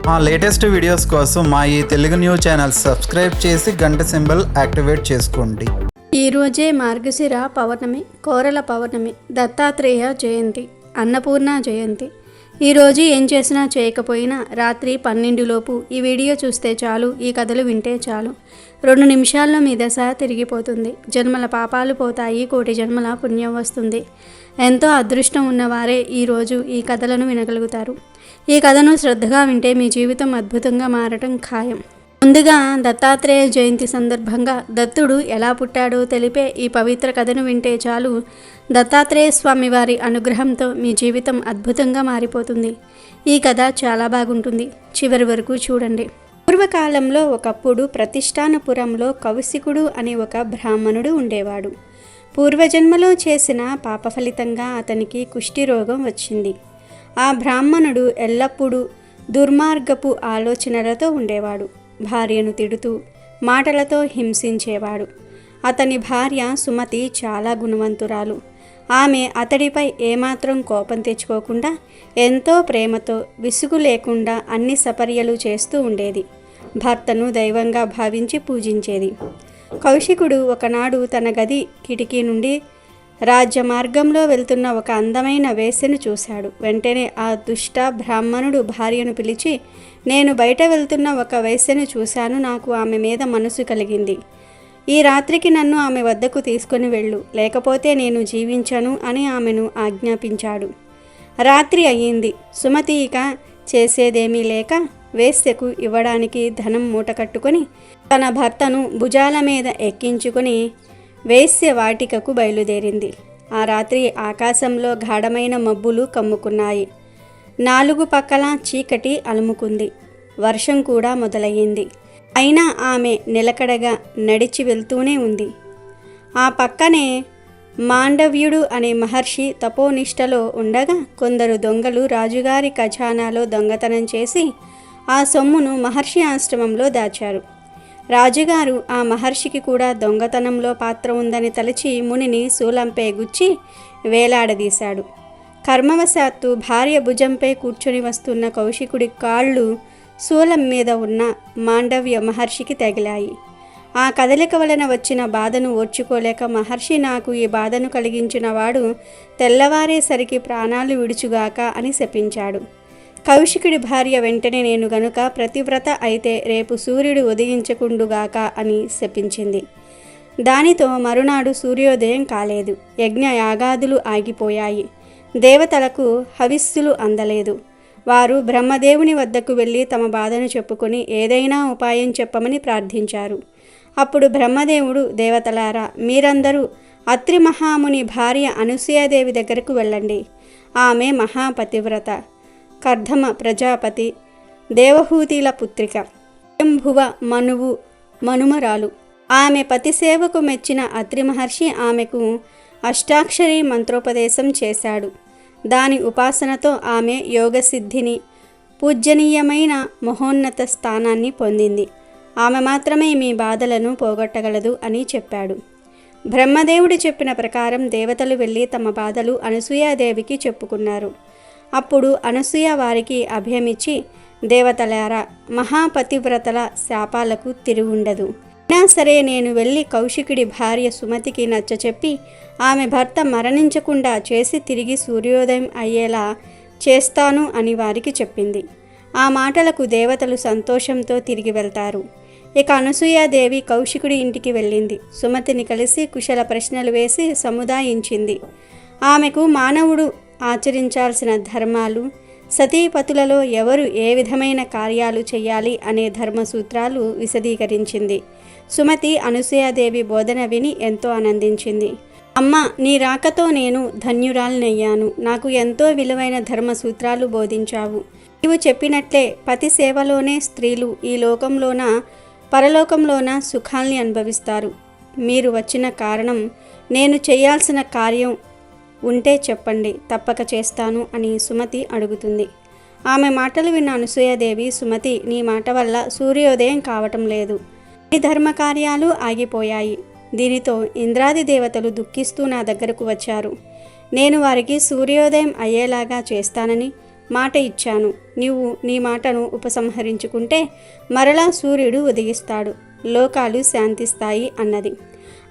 మా latest videos కోసం మా ఈ తెలుగు న్యూస్ ఛానల్ సబ్స్క్రైబ్ చేసి గంట సింబల్ యాక్టివేట్ చేసుకోండి. ఈరోజే మార్గశిర పౌర్ణమి, కోరల పౌర్ణమి, దత్తాత్రేయ జయంతి, అన్నపూర్ణ జయంతి. ఈరోజు ఏం చేసినా చేయకపోయినా రాత్రి 12లోపు ఈ వీడియో చూస్తే చాలు, ఈ కథలు వింటే చాలు. 2 నిమిషాల్లో మీ దశ తిరిగిపోతుంది. జన్మల పాపాలు పోతాయి, కోటి జన్మల పుణ్యం వస్తుంది. ఎంతో అదృష్టం ఉన్నవారే ఈరోజు ఈ కథలను వినగలుగుతారు. ఈ కథను శ్రద్ధగా వింటే మీ జీవితం అద్భుతంగా మారటం ఖాయం. ముందుగా దత్తాత్రేయ జయంతి సందర్భంగా దత్తుడు ఎలా పుట్టాడో తెలిపే ఈ పవిత్ర కథను వింటే చాలు, దత్తాత్రేయ స్వామి వారి అనుగ్రహంతో మీ జీవితం అద్భుతంగా మారిపోతుంది. ఈ కథ చాలా బాగుంటుంది, చివరి వరకు చూడండి. పూర్వకాలంలో ఒకప్పుడు ప్రతిష్టానపురంలో కౌశికుడు అనే ఒక బ్రాహ్మణుడు ఉండేవాడు. పూర్వజన్మలో చేసిన పాప ఫలితంగా అతనికి కుష్టి రోగం వచ్చింది. ఆ బ్రాహ్మణుడు ఎల్లప్పుడూ దుర్మార్గపు ఆలోచనలతో ఉండేవాడు. భార్యను తిడుతూ మాటలతో హింసించేవాడు. అతని భార్య సుమతి చాలా గుణవంతురాలు. ఆమె అతడిపై ఏమాత్రం కోపం తెచ్చుకోకుండా ఎంతో ప్రేమతో విసుగు లేకుండా అన్ని సపర్యలు చేస్తూ ఉండేది. భర్తను దైవంగా భావించి పూజించేది. కౌశికుడు ఒకనాడు తన గది కిటికీ నుండి రాజ్య మార్గంలో వెళ్తున్న ఒక అందమైన వేశ్యను చూశాడు. వెంటనే ఆ దుష్ట బ్రాహ్మణుడు భార్యను పిలిచి, నేను బయట వెళ్తున్న ఒక వేశ్యను చూశాను, నాకు ఆమె మీద మనసు కలిగింది. ఈ రాత్రికి నన్ను ఆమె వద్దకు తీసుకొని వెళ్ళు, లేకపోతే నేను జీవించను అని ఆమెను ఆజ్ఞాపించాడు. రాత్రి అయ్యింది. సుమతి ఇక చేసేదేమీ లేక వేశ్యకు ఇవ్వడానికి ధనం మూటకట్టుకొని తన భర్తను భుజాల మీద ఎక్కించుకొని వేశ్య వాటికకు బయలుదేరింది. ఆ రాత్రి ఆకాశంలో గాఢమైన మబ్బులు కమ్ముకున్నాయి. 4 పక్కల చీకటి అలుముకుంది. వర్షం కూడా మొదలయ్యింది. అయినా ఆమె నిలకడగా నడిచి వెళ్తూనే ఉంది. ఆ పక్కనే మాండవ్యుడు అనే మహర్షి తపోనిష్టలో ఉండగా కొందరు దొంగలు రాజుగారి ఖజానాలో దొంగతనం చేసి ఆ సొమ్మును మహర్షి ఆశ్రమంలో దాచారు. రాజుగారు ఆ మహర్షికి కూడా దొంగతనంలో పాత్ర ఉందని తలచి మునిని శూలంపై గుచ్చి వేలాడదీశాడు. కర్మవశాత్తు భార్య భుజంపై కూర్చొని వస్తున్న కౌశికుడి కాళ్ళు శూలం మీద ఉన్న మాండవ్య మహర్షికి తగిలాయి. ఆ కదలిక వలన వచ్చిన బాధను ఓర్చుకోలేక మహర్షి, నాకు ఈ బాధను కలిగించిన వాడు తెల్లవారేసరికి ప్రాణాలు విడుచుగాక అని శపించాడు. కౌశికుడి భార్య వెంటనే, నేను గనుక ప్రతివ్రత అయితే రేపు సూర్యుడు ఉదయించకుండుగాక అని శపించింది. దానితో మరునాడు సూర్యోదయం కాలేదు. యజ్ఞ యాగాదులు ఆగిపోయాయి. దేవతలకు హవిస్సులు అందలేదు. వారు బ్రహ్మదేవుని వద్దకు వెళ్ళి తమ బాధను చెప్పుకొని ఏదైనా ఉపాయం చెప్పమని ప్రార్థించారు. అప్పుడు బ్రహ్మదేవుడు, దేవతలారా, మీరందరూ అత్రి మహాముని భార్య అనసూయాదేవి దగ్గరకు వెళ్ళండి. ఆమె మహాపతివ్రత, కర్ధమ ప్రజాపతి దేవహూతిల పుత్రిక, స్వయంభువ మనువు మనుమరాలు. ఆమె పతిసేవకు మెచ్చిన అత్రి మహర్షి ఆమెకు అష్టాక్షరి మంత్రోపదేశం చేశాడు. దాని ఉపాసనతో ఆమె యోగసిద్ధిని, పూజ్యనీయమైన మహోన్నత స్థానాన్ని పొందింది. ఆమె మాత్రమే మీ బాధలను పోగొట్టగలదు అని చెప్పాడు. బ్రహ్మదేవుడు చెప్పిన ప్రకారం దేవతలు వెళ్ళి తమ బాధలు అనసూయాదేవికి చెప్పుకున్నారు. అప్పుడు అనసూయ వారికి అభయమిచ్చి, దేవతలారా, మహాపతివ్రతల శాపాలకు తిరుగుండదు. అయినా సరే నేను వెళ్ళి కౌశికుడి భార్య సుమతికి నచ్చచెప్పి ఆమె భర్త మరణించకుండా చేసి తిరిగి సూర్యోదయం అయ్యేలా చేస్తాను అని వారికి చెప్పింది. ఆ మాటలకు దేవతలు సంతోషంతో తిరిగి వెళ్తారు. ఇక అనసూయాదేవి కౌశికుడి ఇంటికి వెళ్ళింది. సుమతిని కలిసి కుశల ప్రశ్నలు వేసి సముదాయించింది. ఆమెకు మానవుడు ఆచరించాల్సిన ధర్మాలు, సతీపతులలో ఎవరు ఏ విధమైన కార్యాలు చేయాలి అనే ధర్మసూత్రాలు విశదీకరించింది. సుమతి అనసూయాదేవి బోధన విని ఎంతో ఆనందించింది. అమ్మ, నీ రాకతో నేను ధన్యురాలనయ్యాను. నాకు ఎంతో విలువైన ధర్మసూత్రాలు బోధించావు. నీవు చెప్పినట్లే పతి సేవలోనే స్త్రీలు ఈ లోకంలోన పరలోకంలోన సుఖాల్ని అనుభవిస్తారు. మీరు వచ్చిన కారణం, నేను చేయాల్సిన కార్యం ఉంటే చెప్పండి, తప్పక చేస్తాను అని సుమతి అడుగుతుంది. ఆమె మాటలు విన్న అనసూయాదేవి, సుమతి, నీ మాట వల్ల సూర్యోదయం కావటం లేదు. ఈ ధర్మకార్యాలు ఆగిపోయాయి. దీనితో ఇంద్రాది దేవతలు దుఃఖిస్తూ నా దగ్గరకు వచ్చారు. నేను వారికి సూర్యోదయం అయ్యేలాగా చేస్తానని మాట ఇచ్చాను. నీవు నీ మాటను ఉపసంహరించుకుంటే మరలా సూర్యుడు ఉదయిస్తాడు, లోకాలు శాంతిస్తాయి అన్నది.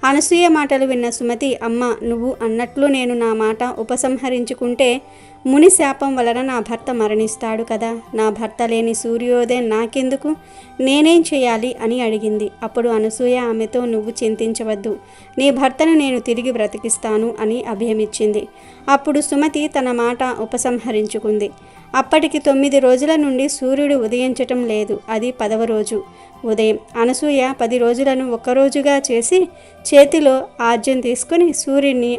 అనసూయ మాటలు విన్న సుమతి, అమ్మ, నువ్వు అన్నట్లు నేను నా మాట ఉపసంహరించుకుంటే ముని శాపం వలన నా భర్త మరణిస్తాడు కదా. నా భర్త లేని సూర్యోదయం నాకెందుకు? నేనేం చేయాలి అని అడిగింది. అప్పుడు అనసూయ ఆమెతో, నువ్వు చింతించవద్దు, నీ భర్తను నేను తిరిగి బ్రతికిస్తాను అని అభయమిచ్చింది. అప్పుడు సుమతి తన మాట ఉపసంహరించుకుంది. అప్పటికి 9 రోజుల నుండి సూర్యుడు ఉదయించటం లేదు. అది 10వ రోజు ఉదయం. అనసూయ 10 రోజులను ఒక్కరోజుగా చేసి చేతిలో ఆజ్యం తీసుకుని సూర్యుడిని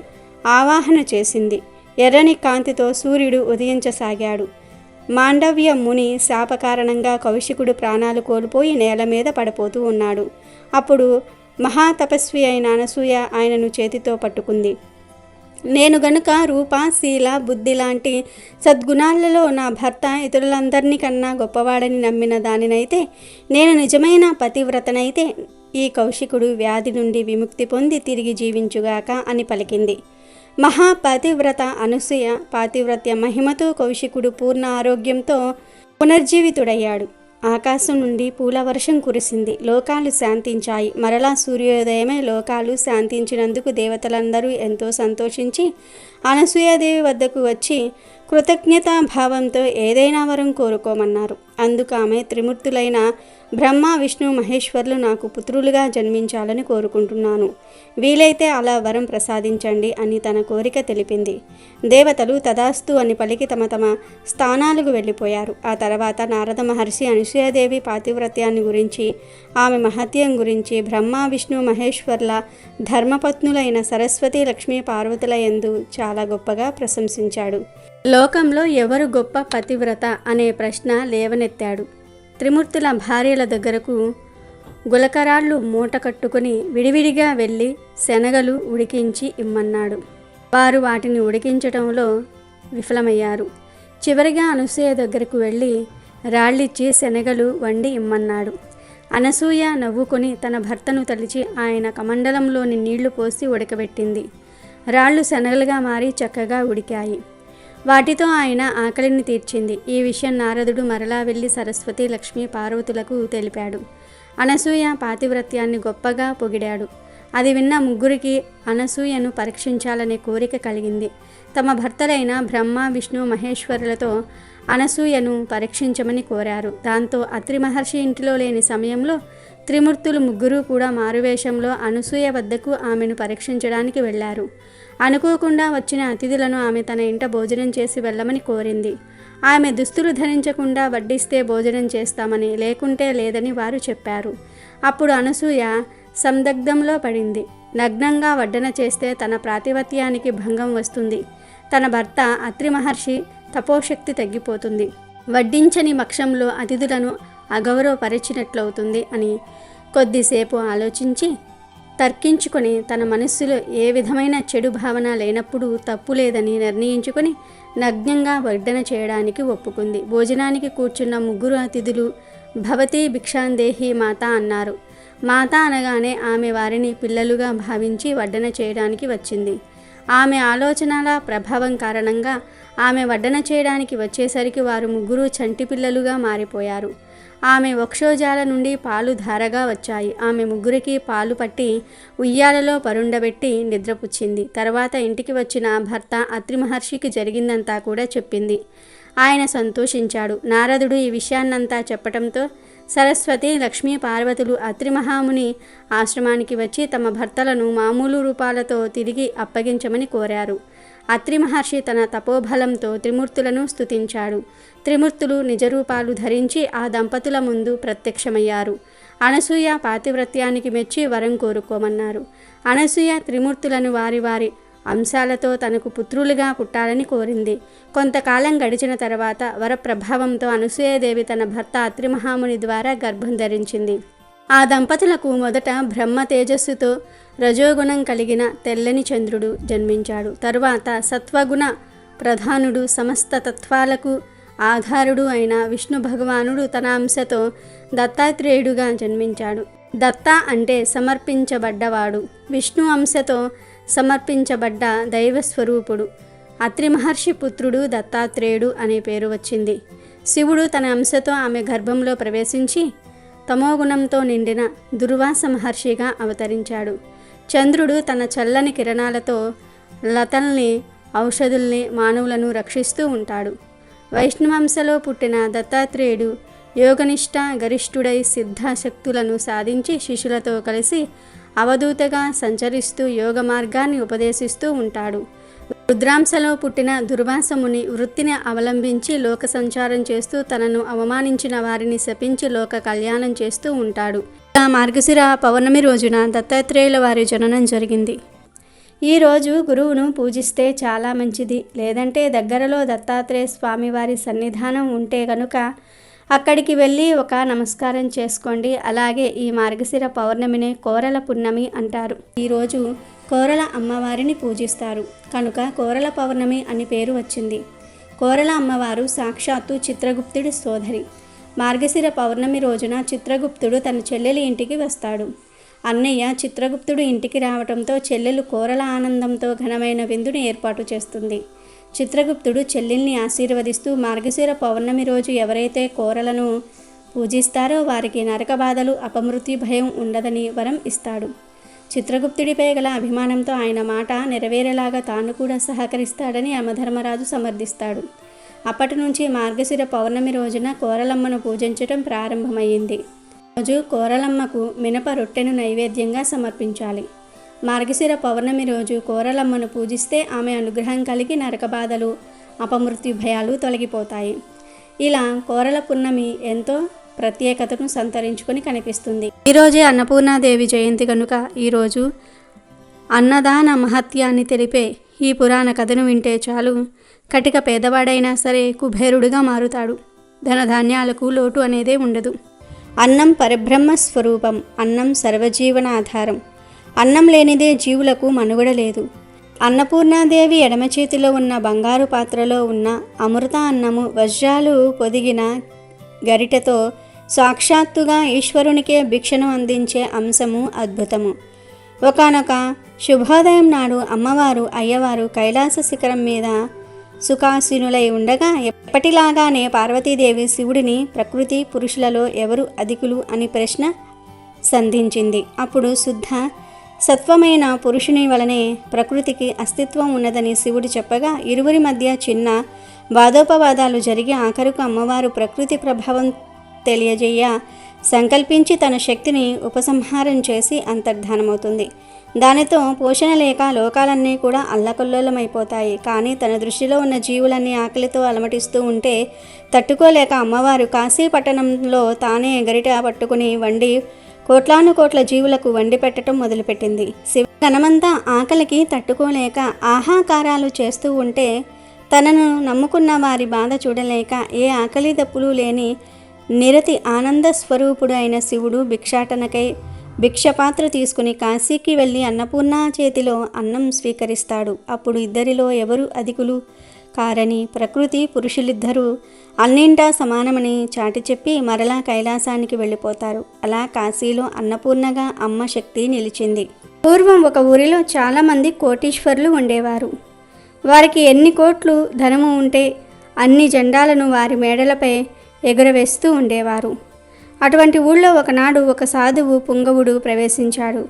ఆవాహన చేసింది. ఎర్రని కాంతితో సూర్యుడు ఉదయించసాగాడు. మాండవ్య ముని శాప కారణంగా కౌశికుడు ప్రాణాలు కోల్పోయి నేల మీద పడిపోతూ ఉన్నాడు. అప్పుడు మహాతపస్వి అయిన అనసూయ ఆయనను చేతితో పట్టుకుంది. నేను గనుక రూప, శీల, బుద్ధి లాంటి సద్గుణాలలో నా భర్త ఇతరులందరినీ కన్నా గొప్పవాడని నమ్మిన దానినైతే, నేను నిజమైన పతివ్రతనైతే ఈ కౌశికుడు వ్యాధి నుండి విముక్తి పొంది తిరిగి జీవించుగాక అని పలికింది. మహాపతివ్రత అనసూయ పాతివ్రత్య మహిమతో కౌశికుడు పూర్ణ ఆరోగ్యంతో పునర్జీవితుడయ్యాడు. ఆకాశం నుండి పూల వర్షం కురిసింది. లోకాలు శాంతించాయి. మరలా సూర్యోదయమే లోకాలు శాంతించినందుకు దేవతలందరూ ఎంతో సంతోషించి అనసూయాదేవి వద్దకు వచ్చి కృతజ్ఞతాభావంతో ఏదైనా వరం కోరుకోమన్నారు. అందుకు ఆమె, త్రిమూర్తులైన బ్రహ్మ, విష్ణు, మహేశ్వరులు నాకు పుత్రులుగా జన్మించాలని కోరుకుంటున్నాను. వీలైతే అలా వరం ప్రసాదించండి అని తన కోరిక తెలిపింది. దేవతలు తదాస్తు అని పలికి తమ తమ స్థానాలకు వెళ్ళిపోయారు. ఆ తర్వాత నారద మహర్షి అనసూయాదేవి పాతివ్రత్యాన్ని గురించి, ఆమె మహత్యం గురించి బ్రహ్మ, విష్ణు, మహేశ్వర్ల ధర్మపత్నులైన సరస్వతి, లక్ష్మీ, పార్వతుల యందు చాలా గొప్పగా ప్రశంసించాడు. లోకంలో ఎవరు గొప్ప పతివ్రత అనే ప్రశ్న లేవనెత్తాడు. త్రిమూర్తుల భార్యల దగ్గరకు గులకరాళ్ళు మూట కట్టుకుని విడివిడిగా వెళ్ళి శనగలు ఉడికించి ఇమ్మన్నాడు. వారు వాటిని ఉడికించటంలో విఫలమయ్యారు. చివరిగా అనసూయ దగ్గరకు వెళ్ళి రాళ్ళిచ్చి శనగలు వండి ఇమ్మన్నాడు. అనసూయ నవ్వుకొని తన భర్తను తలిచి ఆయన కమండలంలోని నీళ్లు పోసి ఉడకబెట్టింది. రాళ్ళు శనగలుగా మారి చక్కగా ఉడికాయి. వాటితో ఆయన ఆకలిని తీర్చింది. ఈ విషయం నారదుడు మరలా వెళ్ళి సరస్వతి, లక్ష్మీ, పార్వతులకు తెలిపాడు. అనసూయ పాతివ్రత్యాన్ని గొప్పగా పొగిడాడు. అది విన్న ముగ్గురికి అనసూయను పరీక్షించాలనే కోరిక కలిగింది. తమ భర్తలైన బ్రహ్మ, విష్ణు, మహేశ్వరులతో అనసూయను పరీక్షించమని కోరారు. దాంతో అత్రి మహర్షి ఇంటిలో లేని సమయంలో త్రిమూర్తులు ముగ్గురు కూడా మారువేషంలో అనసూయ వద్దకు ఆమెను పరీక్షించడానికి వెళ్లారు. అనుకోకుండా వచ్చిన అతిథులను ఆమె తన ఇంట భోజనం చేసి వెళ్ళమని కోరింది. ఆమె దుస్తులు ధరించకుండా వడ్డిస్తే భోజనం చేస్తామని, లేకుంటే లేదని వారు చెప్పారు. అప్పుడు అనసూయ సందగ్ధంలో పడింది. నగ్నంగా వడ్డన చేస్తే తన ప్రాతిపత్యానికి భంగం వస్తుంది. తన భర్త అత్రి మహర్షి తపోశక్తి తగ్గిపోతుంది. వడ్డించని పక్షంలో అతిథులను అగౌరవపరిచినట్లవుతుంది అని కొద్దిసేపు ఆలోచించి తర్కించుకొని తన మనస్సులో ఏ విధమైన చెడు భావన లేనప్పుడు తప్పు లేదని నిర్ణయించుకొని నగ్నంగా వడ్డన చేయడానికి ఒప్పుకుంది. భోజనానికి కూర్చున్న ముగ్గురు అతిథులు భవతి భిక్షాందేహి మాత అన్నారు. మాత అనగానే ఆమె వారిని పిల్లలుగా భావించి వడ్డన చేయడానికి వచ్చింది. ఆమె ఆలోచనల ప్రభావం కారణంగా ఆమె వడ్డన చేయడానికి వచ్చేసరికి వారు ముగ్గురు చంటి పిల్లలుగా మారిపోయారు. ఆమె వక్షోజాల నుండి పాలు ధారగా వచ్చాయి. ఆమె ముగ్గురికి పాలు పట్టి ఉయ్యాలలో పరుండబెట్టి నిద్రపుచ్చింది. తర్వాత ఇంటికి వచ్చిన భర్త అత్రి మహర్షికి జరిగిందంతా కూడా చెప్పింది. ఆయన సంతోషించాడు. నారదుడు ఈ విషయాన్నంతా చెప్పటంతో సరస్వతి, లక్ష్మీ, పార్వతులు అత్రి మహాముని ఆశ్రమానికి వచ్చి తమ భర్తలను మామూలు రూపాలతో తిరిగి అప్పగించమని కోరారు. అత్రి మహర్షి తన తపోబలంతో త్రిమూర్తులను స్తుతించాడు. త్రిమూర్తులు నిజరూపాలు ధరించి ఆ దంపతుల ముందు ప్రత్యక్షమయ్యారు. అనసూయ పాతివ్రత్యానికి మెచ్చి వరం కోరుకోమన్నారు. అనసూయ త్రిమూర్తులను వారి వారి అంశాలతో తనకు పుత్రులుగా పుట్టాలని కోరింది. కొంతకాలం గడిచిన తర్వాత వరప్రభావంతో అనసూయాదేవి తన భర్త అత్రి మహాముని ద్వారా గర్భం ధరించింది. ఆ దంపతులకు మొదట బ్రహ్మ తేజస్సుతో రజోగుణం కలిగిన తెల్లని చంద్రుడు జన్మించాడు. తరువాత సత్వగుణ ప్రధానుడు, సమస్త తత్వాలకు ఆధారుడు అయిన విష్ణు భగవానుడు తన అంశతో దత్తాత్రేయుడుగా జన్మించాడు. దత్త అంటే సమర్పించబడ్డవాడు. విష్ణు అంశతో సమర్పించబడ్డ దైవస్వరూపుడు. అత్రి మహర్షి పుత్రుడు దత్తాత్రేయుడు అనే పేరు వచ్చింది. శివుడు తన అంశతో ఆమె గర్భంలో ప్రవేశించి తమోగుణంతో నిండిన దుర్వాస మహర్షిగా అవతరించాడు. చంద్రుడు తన చల్లని కిరణాలతో లతల్ని, ఔషధుల్ని, మానవులను రక్షిస్తూ ఉంటాడు. వైష్ణవంశలో పుట్టిన దత్తాత్రేయుడు యోగనిష్ట గరిష్ఠుడై సిద్ధశక్తులను సాధించి శిష్యులతో కలిసి అవధూతగా సంచరిస్తూ యోగ మార్గాన్ని ఉపదేశిస్తూ ఉంటాడు. రుద్రాంశలో పుట్టిన దుర్వాసముని వృత్తిని అవలంబించి లోక సంచారం చేస్తూ తనను అవమానించిన వారిని శపించి లోక కళ్యాణం చేస్తూ ఉంటాడు. మార్గశిర పౌర్ణమి రోజున దత్తాత్రేయుల వారి జననం జరిగింది. ఈరోజు గురువును పూజిస్తే చాలా మంచిది. లేదంటే దగ్గరలో దత్తాత్రేయ స్వామి వారి సన్నిధానం ఉంటే కనుక అక్కడికి వెళ్ళి ఒక నమస్కారం చేసుకోండి. అలాగే ఈ మార్గశిర పౌర్ణమిని కోరల పున్నమి అంటారు. ఈరోజు కోరల అమ్మవారిని పూజిస్తారు కనుక కోరల పౌర్ణమి అని పేరు వచ్చింది. కోరల అమ్మవారు సాక్షాత్తు చిత్రగుప్తుడి సోదరి. మార్గశిర పౌర్ణమి రోజున చిత్రగుప్తుడు తన చెల్లెలి ఇంటికి వస్తాడు. అన్నయ్య చిత్రగుప్తుడు ఇంటికి రావడంతో చెల్లెలు కోరల ఆనందంతో ఘనమైన విందుని ఏర్పాటు చేస్తుంది. చిత్రగుప్తుడు చెల్లెల్ని ఆశీర్వదిస్తూ మార్గశిర పౌర్ణమి రోజు ఎవరైతే కోరలను పూజిస్తారో వారికి నరక బాధలు, అపమృత్యు భయం ఉండదని వరం ఇస్తాడు. చిత్రగుప్తుడిపై గల అభిమానంతో ఆయన మాట నెరవేరేలాగా తాను కూడా సహకరిస్తాడని యమధర్మరాజు సమర్థిస్తాడు. అప్పటి నుంచి మార్గశిర పౌర్ణమి రోజున కోరలమ్మను పూజించడం ప్రారంభమైంది. రోజు కోరలమ్మకు మినప రొట్టెను నైవేద్యంగా సమర్పించాలి. మార్గశిర పౌర్ణమి రోజు కోరలమ్మను పూజిస్తే ఆమె అనుగ్రహం కలిగి నరక బాధలు, అపమృత్యు భయాలు తొలగిపోతాయి. ఇలా కోరల పున్నమి ఎంతో ప్రత్యేకతను సంతరించుకొని కనిపిస్తుంది. ఈరోజే అన్నపూర్ణాదేవి జయంతి కనుక ఈరోజు అన్నదాన మహత్యాన్ని తెలిపే ఈ పురాణ కథను వింటే చాలు కటిక పేదవాడైనా సరే కుబేరుడిగా మారుతాడు. ధనధాన్యాలకు లోటు అనేదే ఉండదు. అన్నం పరబ్రహ్మ స్వరూపం. అన్నం సర్వజీవన ఆధారం. అన్నం లేనిదే జీవులకు మనుగడ లేదు. అన్నపూర్ణాదేవి ఎడమ చేతిలో ఉన్న బంగారు పాత్రలో ఉన్న అమృత అన్నము వజ్రాలు పొదిగిన గరిటెతో సాక్షాత్తుగా ఈశ్వరునికే భిక్షను అందించే అంశము అద్భుతము. ఒకానొక శుభోదయం నాడు అమ్మవారు అయ్యవారు కైలాస శిఖరం మీద సుఖాసీనులై ఉండగా ఎప్పటిలాగానే పార్వతీదేవి శివుడిని ప్రకృతి పురుషులలో ఎవరు అధికులు అని ప్రశ్న సంధించింది. అప్పుడు శుద్ధ సత్వమైన పురుషుని వలనే ప్రకృతికి అస్తిత్వం ఉన్నదని శివుడు చెప్పగా ఇరువురి మధ్య చిన్న వాదోపవాదాలు జరిగి ఆఖరుకు అమ్మవారు ప్రకృతి ప్రభావం తెలియజేయ సంకల్పించి తన శక్తిని ఉపసంహారం చేసి అంతర్ధానమవుతుంది. దానితో పోషణ లేక లోకాలన్నీ కూడా అల్లకల్లోలమైపోతాయి. కానీ తన దృష్టిలో ఉన్న జీవులన్నీ ఆకలితో అలమటిస్తూ ఉంటే తట్టుకోలేక అమ్మవారు కాశీ పట్టణంలో తానే గరిట పట్టుకుని వండి కోట్లాను కోట్ల జీవులకు వండి పెట్టడం మొదలుపెట్టింది. శివగణమంతా ఆకలికి తట్టుకోలేక ఆహాకారాలు చేస్తూ ఉంటే తనను నమ్ముకున్న వారి బాధ చూడలేక ఏ ఆకలి దప్పులు లేని నిరతి ఆనంద స్వరూపుడు అయిన శివుడు భిక్షాటనకై భిక్షపాత్ర తీసుకుని కాశీకి వెళ్ళి అన్నపూర్ణ చేతిలో అన్నం స్వీకరిస్తాడు. అప్పుడు ఇద్దరిలో ఎవరు అధికులు కారని ప్రకృతి పురుషులిద్దరూ అన్నింటా సమానమని చాటి చెప్పి మరలా కైలాసానికి వెళ్ళిపోతారు. అలా కాశీలో అన్నపూర్ణగా అమ్మ శక్తి నిలిచింది. పూర్వం ఒక ఊరిలో చాలామంది కోటీశ్వరులు ఉండేవారు. వారికి ఎన్ని కోట్లు ధనము ఉంటే అన్ని జెండాలను వారి మేడలపై ఎగురవేస్తూ ఉండేవారు. అటువంటి ఊళ్ళో ఒకనాడు ఒక సాధువు పుంగవుడు ప్రవేశించాడు.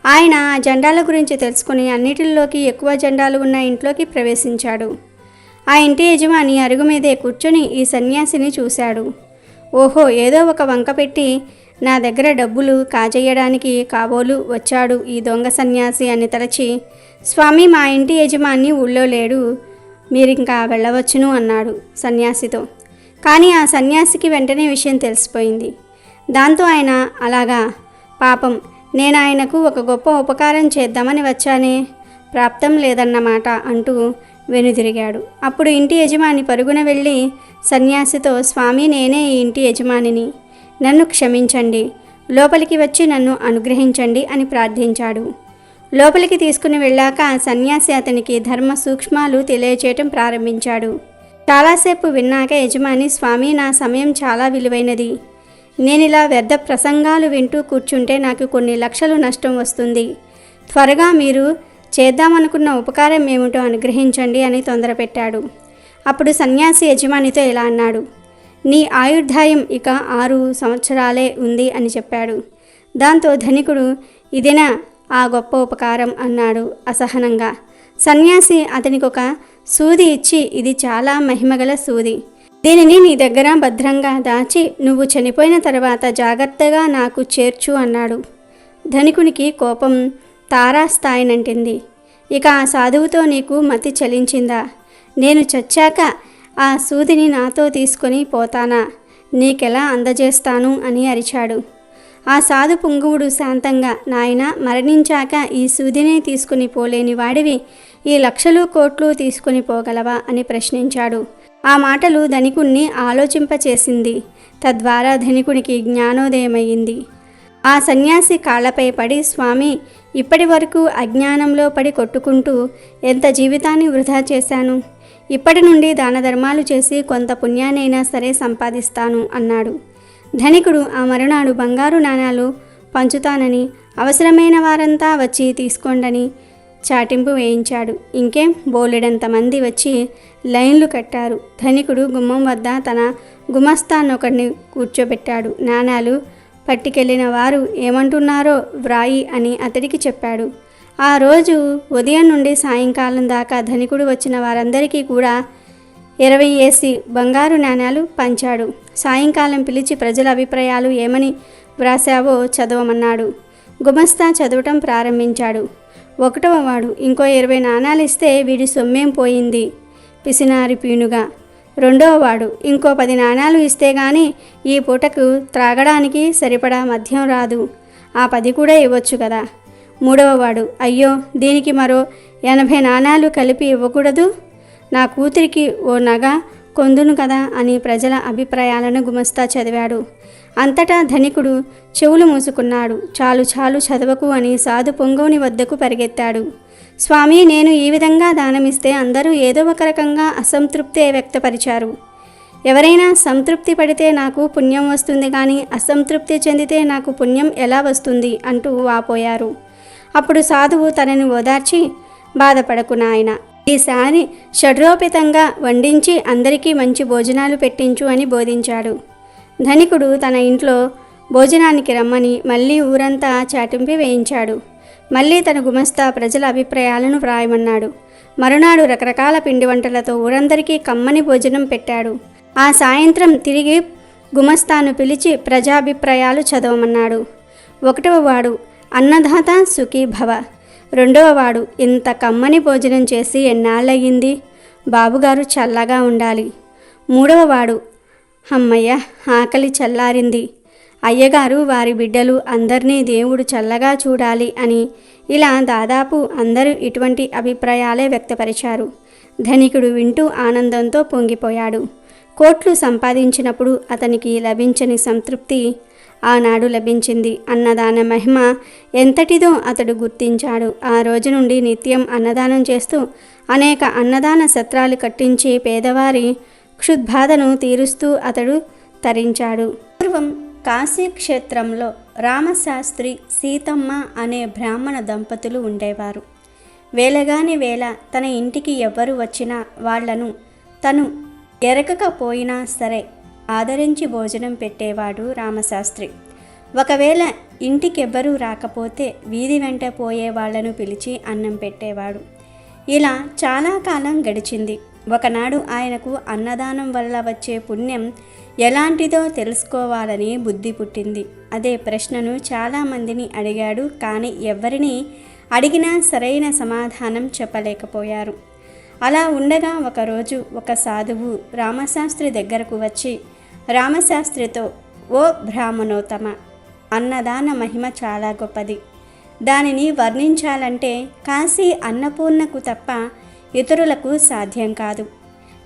ఆయన ఆ జెండాల గురించి తెలుసుకుని అన్నిటిలోకి ఎక్కువ జెండాలు ఉన్న ఇంట్లోకి ప్రవేశించాడు. ఆ ఇంటి యజమాని అరుగు మీదే కూర్చొని ఈ సన్యాసిని చూశాడు. ఓహో, ఏదో ఒక వంక పెట్టి నా దగ్గర డబ్బులు కాజేయడానికి కాబోలు వచ్చాడు ఈ దొంగ సన్యాసి అని తలచి, స్వామి, మా ఇంటి యజమాని ఊళ్ళో లేడు, మీరింకా వెళ్ళవచ్చును అన్నాడు సన్యాసితో. కానీ ఆ సన్యాసికి వెంటనే విషయం తెలిసిపోయింది. దాంతో ఆయన, అలాగా, పాపం, నేను ఆయనకు ఒక గొప్ప ఉపకారం చేద్దామని వచ్చానే, ప్రాప్తం లేదన్నమాట అంటూ వెనుదిరిగాడు. అప్పుడు ఇంటి యజమాని పరుగున వెళ్ళి సన్యాసితో, స్వామి, నేనే ఈ ఇంటి యజమానిని, నన్ను క్షమించండి, లోపలికి వచ్చి నన్ను అనుగ్రహించండి అని ప్రార్థించాడు. లోపలికి తీసుకుని వెళ్ళాక సన్యాసి అతనికి ధర్మ సూక్ష్మాలు తెలియచేయటం ప్రారంభించాడు. చాలాసేపు విన్నాక యజమాని, స్వామి, నా సమయం చాలా విలువైనది, నేనిలా వ్యర్థ ప్రసంగాలు వింటూ కూర్చుంటే నాకు కొన్ని లక్షలు నష్టం వస్తుంది, త్వరగా మీరు చేద్దామనుకున్న ఉపకారం ఏమిటో అనుగ్రహించండి అని తొందరపెట్టాడు. అప్పుడు సన్యాసి యజమానితో ఇలా అన్నాడు, నీ ఆయుర్దాయం ఇక 6 సంవత్సరాలే ఉంది అని చెప్పాడు. దాంతో ధనికుడు ఇదేనా ఆ గొప్ప ఉపకారం అన్నాడు అసహనంగా. సన్యాసి అతనికి ఒక సూది ఇచ్చి, ఇది చాలా మహిమగల సూది, దీనిని నీ దగ్గర భద్రంగా దాచి నువ్వు చనిపోయిన తర్వాత జాగ్రత్తగా నాకు చేర్చు అన్నాడు. ధనికునికి కోపం తారాస్థాయినంటింది. ఇక ఆ సాధువుతో నీకు మతి చలించిందా? నేను చచ్చాక ఆ సూదిని నాతో తీసుకొని పోతానా? నీకెలా అందజేస్తాను అని అరిచాడు. ఆ సాధు పుంగవుడు శాంతంగా, నాయనా, మరణించాక ఈ సూదినే తీసుకుని పోలేని వాడివి ఈ లక్షలు కోట్లు తీసుకుని పోగలవా అని ప్రశ్నించాడు. ఆ మాటలు ధనికుణ్ణి ఆలోచింపచేసింది. తద్వారా ధనికునికి జ్ఞానోదయమయ్యింది. ఆ సన్యాసి కాళ్లపై పడి, స్వామి, ఇప్పటి వరకు అజ్ఞానంలో పడి కొట్టుకుంటూ ఎంత జీవితాన్ని వృధా చేశాను. ఇప్పటి నుండి దాన ధర్మాలు చేసి కొంత పుణ్యానైనా సరే సంపాదిస్తాను అన్నాడు. ధనికుడు ఆ మరునాడు బంగారు నాణాలు పంచుతానని, అవసరమైన వారంతా వచ్చి తీసుకోండని చాటింపు వేయించాడు. ఇంకేం బోలెడంతమంది వచ్చి లైన్లు కట్టారు. ధనికుడు గుమ్మం వద్ద తన గుమస్తాన్నొకడిని కూర్చోబెట్టాడు. నాణాలు పట్టుకెళ్లిన వారు ఏమంటున్నారో వ్రాయి అని అతడికి చెప్పాడు. ఆ రోజు ఉదయం నుండి సాయంకాలం దాకా ధనికుడు వచ్చిన వారందరికీ కూడా 20 ఏసి బంగారు నాణాలు పంచాడు. సాయంకాలం పిలిచి ప్రజల అభిప్రాయాలు ఏమని వ్రాసావో చదవమన్నాడు. గుమస్తా చదవటం ప్రారంభించాడు. 1వ వాడు, ఇంకో 20 నాణాలు ఇస్తే వీడి సొమ్మేం పోయింది పిసినారి పీనుగా. 2వ వాడు, ఇంకో 10 నాణాలు ఇస్తే గాని ఈ పూటకు త్రాగడానికి సరిపడా మద్యం రాదు, ఆ 10 కూడా ఇవ్వచ్చు కదా. 3వ వాడు, అయ్యో, దీనికి మరో 80 నాణాలు కలిపి ఇవ్వకూడదు, నా కూతురికి ఓ నగ కొందును కదా అని ప్రజల అభిప్రాయాలను గుమస్తా చదివాడు. అంతటా ధనికుడు చెవులు మూసుకున్నాడు. చాలు చాలు, చదవకు అని సాధు పొంగవుని వద్దకు పరిగెత్తాడు. స్వామి, నేను ఈ విధంగా దానమిస్తే అందరూ ఏదో ఒక రకంగా అసంతృప్తి వ్యక్తపరిచారు. ఎవరైనా సంతృప్తి పడితే నాకు పుణ్యం వస్తుంది, కానీ అసంతృప్తి చెందితే నాకు పుణ్యం ఎలా వస్తుంది అంటూ వాపోయారు. అప్పుడు సాధువు తనని ఓదార్చి, బాధపడకు నాయన, ఈసారి షడ్రోపితంగా వండించి అందరికీ మంచి భోజనాలు పెట్టించు అని బోధించాడు. ధనికుడు తన ఇంట్లో భోజనానికి రమ్మని మళ్ళీ ఊరంతా చాటింపు వేయించాడు. మళ్ళీ తన గుమస్తా ప్రజల అభిప్రాయాలను వ్రాయమన్నాడు. మరునాడు రకరకాల పిండి వంటలతో ఊరందరికీ కమ్మని భోజనం పెట్టాడు. ఆ సాయంత్రం తిరిగి గుమస్తాను పిలిచి ప్రజాభిప్రాయాలు చదవమన్నాడు. 1వ వాడు, అన్నదాత సుఖీ భవ. 2వ వాడు, ఇంత కమ్మని భోజనం చేసి ఎన్నాళ్ళయ్యింది, బాబుగారు చల్లగా ఉండాలి. 3వ వాడు, అమ్మయ్య, ఆకలి చల్లారింది, అయ్యగారు వారి బిడ్డలు అందరినీ దేవుడు చల్లగా చూడాలి అని. ఇలా దాదాపు అందరూ ఇటువంటి అభిప్రాయాలే వ్యక్తపరిచారు. ధనికుడు వింటూ ఆనందంతో పొంగిపోయాడు. కోట్లు సంపాదించినప్పుడు అతనికి లభించని సంతృప్తి ఆనాడు లభించింది. అన్నదాన మహిమ ఎంతటిదో అతడు గుర్తించాడు. ఆ రోజు నుండి నిత్యం అన్నదానం చేస్తూ అనేక అన్నదాన సత్రాలు కట్టించి పేదవారి క్షుద్బాధను తీరుస్తూ అతడు తరించాడు. పూర్వం కాశీ క్షేత్రంలో రామశాస్త్రి, సీతమ్మ అనే బ్రాహ్మణ దంపతులు ఉండేవారు. వేళగాని వేళ తన ఇంటికి ఎవరు వచ్చినా వాళ్లను తను ఎరగకపోయినా సరే ఆదరించి భోజనం పెట్టేవాడు రామశాస్త్రి. ఒకవేళ ఇంటికెవ్వరూ రాకపోతే వీధి వెంట పోయే వాళ్లను పిలిచి అన్నం పెట్టేవాడు. ఇలా చాలా కాలం గడిచింది. ఒకనాడు ఆయనకు అన్నదానం వల్ల వచ్చే పుణ్యం ఎలాంటిదో తెలుసుకోవాలని బుద్ధి పుట్టింది. అదే ప్రశ్నను చాలామందిని అడిగాడు, కానీ ఎవరిని అడిగినా సరైన సమాధానం చెప్పలేకపోయారు. అలా ఉండగా ఒకరోజు ఒక సాధువు రామశాస్త్రి దగ్గరకు వచ్చి రామశాస్త్రితో, ఓ బ్రాహ్మణోత్తమ, అన్నదాన మహిమ చాలా గొప్పది. దానిని వర్ణించాలంటే కాశీ అన్నపూర్ణకు తప్ప ఇతరులకు సాధ్యం కాదు.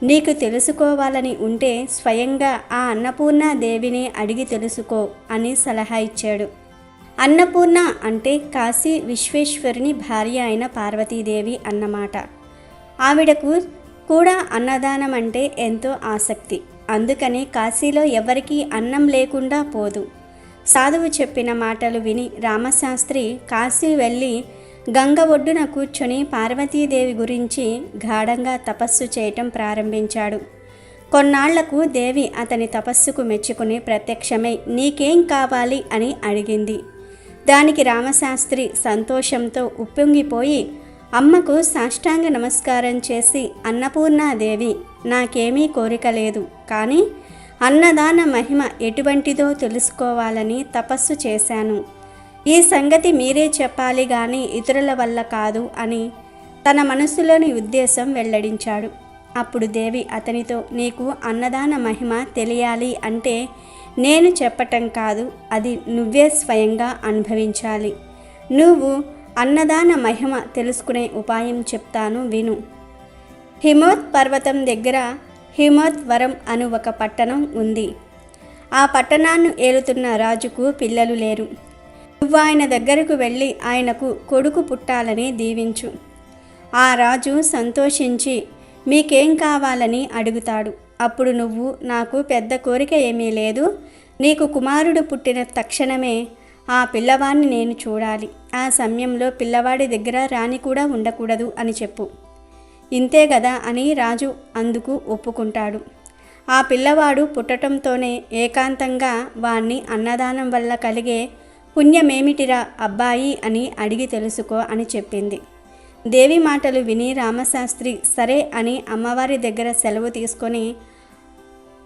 నీకు తెలుసుకోవాలని ఉంటే స్వయంగా ఆ అన్నపూర్ణాదేవిని అడిగి తెలుసుకో అని సలహా ఇచ్చాడు. అన్నపూర్ణ అంటే కాశీ విశ్వేశ్వరుని భార్య అయిన పార్వతీదేవి అన్నమాట. ఆవిడకు కూడా అన్నదానం అంటే ఎంతో ఆసక్తి. అందుకని కాశీలో ఎవరికీ అన్నం లేకుండా పోదు. సాధువు చెప్పిన మాటలు విని రామశాస్త్రి కాశీ వెళ్ళి గంగ ఒడ్డున కూర్చొని పార్వతీదేవి గురించి గాఢంగా తపస్సు చేయటం ప్రారంభించాడు. కొన్నాళ్లకు దేవి అతని తపస్సుకు మెచ్చుకుని ప్రత్యక్షమై నీకేం కావాలి అని అడిగింది. దానికి రామశాస్త్రి సంతోషంతో ఉప్పొంగిపోయి అమ్మకు సాష్టాంగ నమస్కారం చేసి అన్నపూర్ణాదేవి నాకేమీ కోరిక లేదు, కానీ అన్నదాన మహిమ ఎటువంటిదో తెలుసుకోవాలని తపస్సు చేశాను. ఈ సంగతి మీరే చెప్పాలి గాని ఇతరుల వల్ల కాదు అని తన మనసులోని ఉద్దేశం వెల్లడించాడు. అప్పుడు దేవి అతనితో నీకు అన్నదాన మహిమ తెలియాలి అంటే నేను చెప్పటం కాదు, అది నువ్వే స్వయంగా అనుభవించాలి. నువ్వు అన్నదాన మహిమ తెలుసుకునే ఉపాయం చెప్తాను విను. హిమవత్ పర్వతం దగ్గర హిమవద్వరం అను ఒక పట్టణం ఉంది. ఆ పట్టణాన్ని ఏలుతున్న రాజుకు పిల్లలు లేరు. నువ్వు ఆయన దగ్గరకు వెళ్ళి ఆయనకు కొడుకు పుట్టాలని దీవించు. ఆ రాజు సంతోషించి మీకేం కావాలని అడుగుతాడు. అప్పుడు నువ్వు నాకు పెద్ద కోరిక ఏమీ లేదు, నీకు కుమారుడు పుట్టిన తక్షణమే ఆ పిల్లవాడిని నేను చూడాలి. ఆ సమయంలో పిల్లవాడి దగ్గర రాణి కూడా ఉండకూడదు అని చెప్పు. ఇంతే గదా అని రాజు అందుకు ఒప్పుకుంటాడు. ఆ పిల్లవాడు పుట్టడంతోనే ఏకాంతంగా వాణ్ణి అన్నదానం వల్ల కలిగే పుణ్యమేమిటిరా అబ్బాయి అని అడిగి తెలుసుకో అని చెప్పింది. దేవి మాటలు విని రామశాస్త్రి సరే అని అమ్మవారి దగ్గర సెలవు తీసుకొని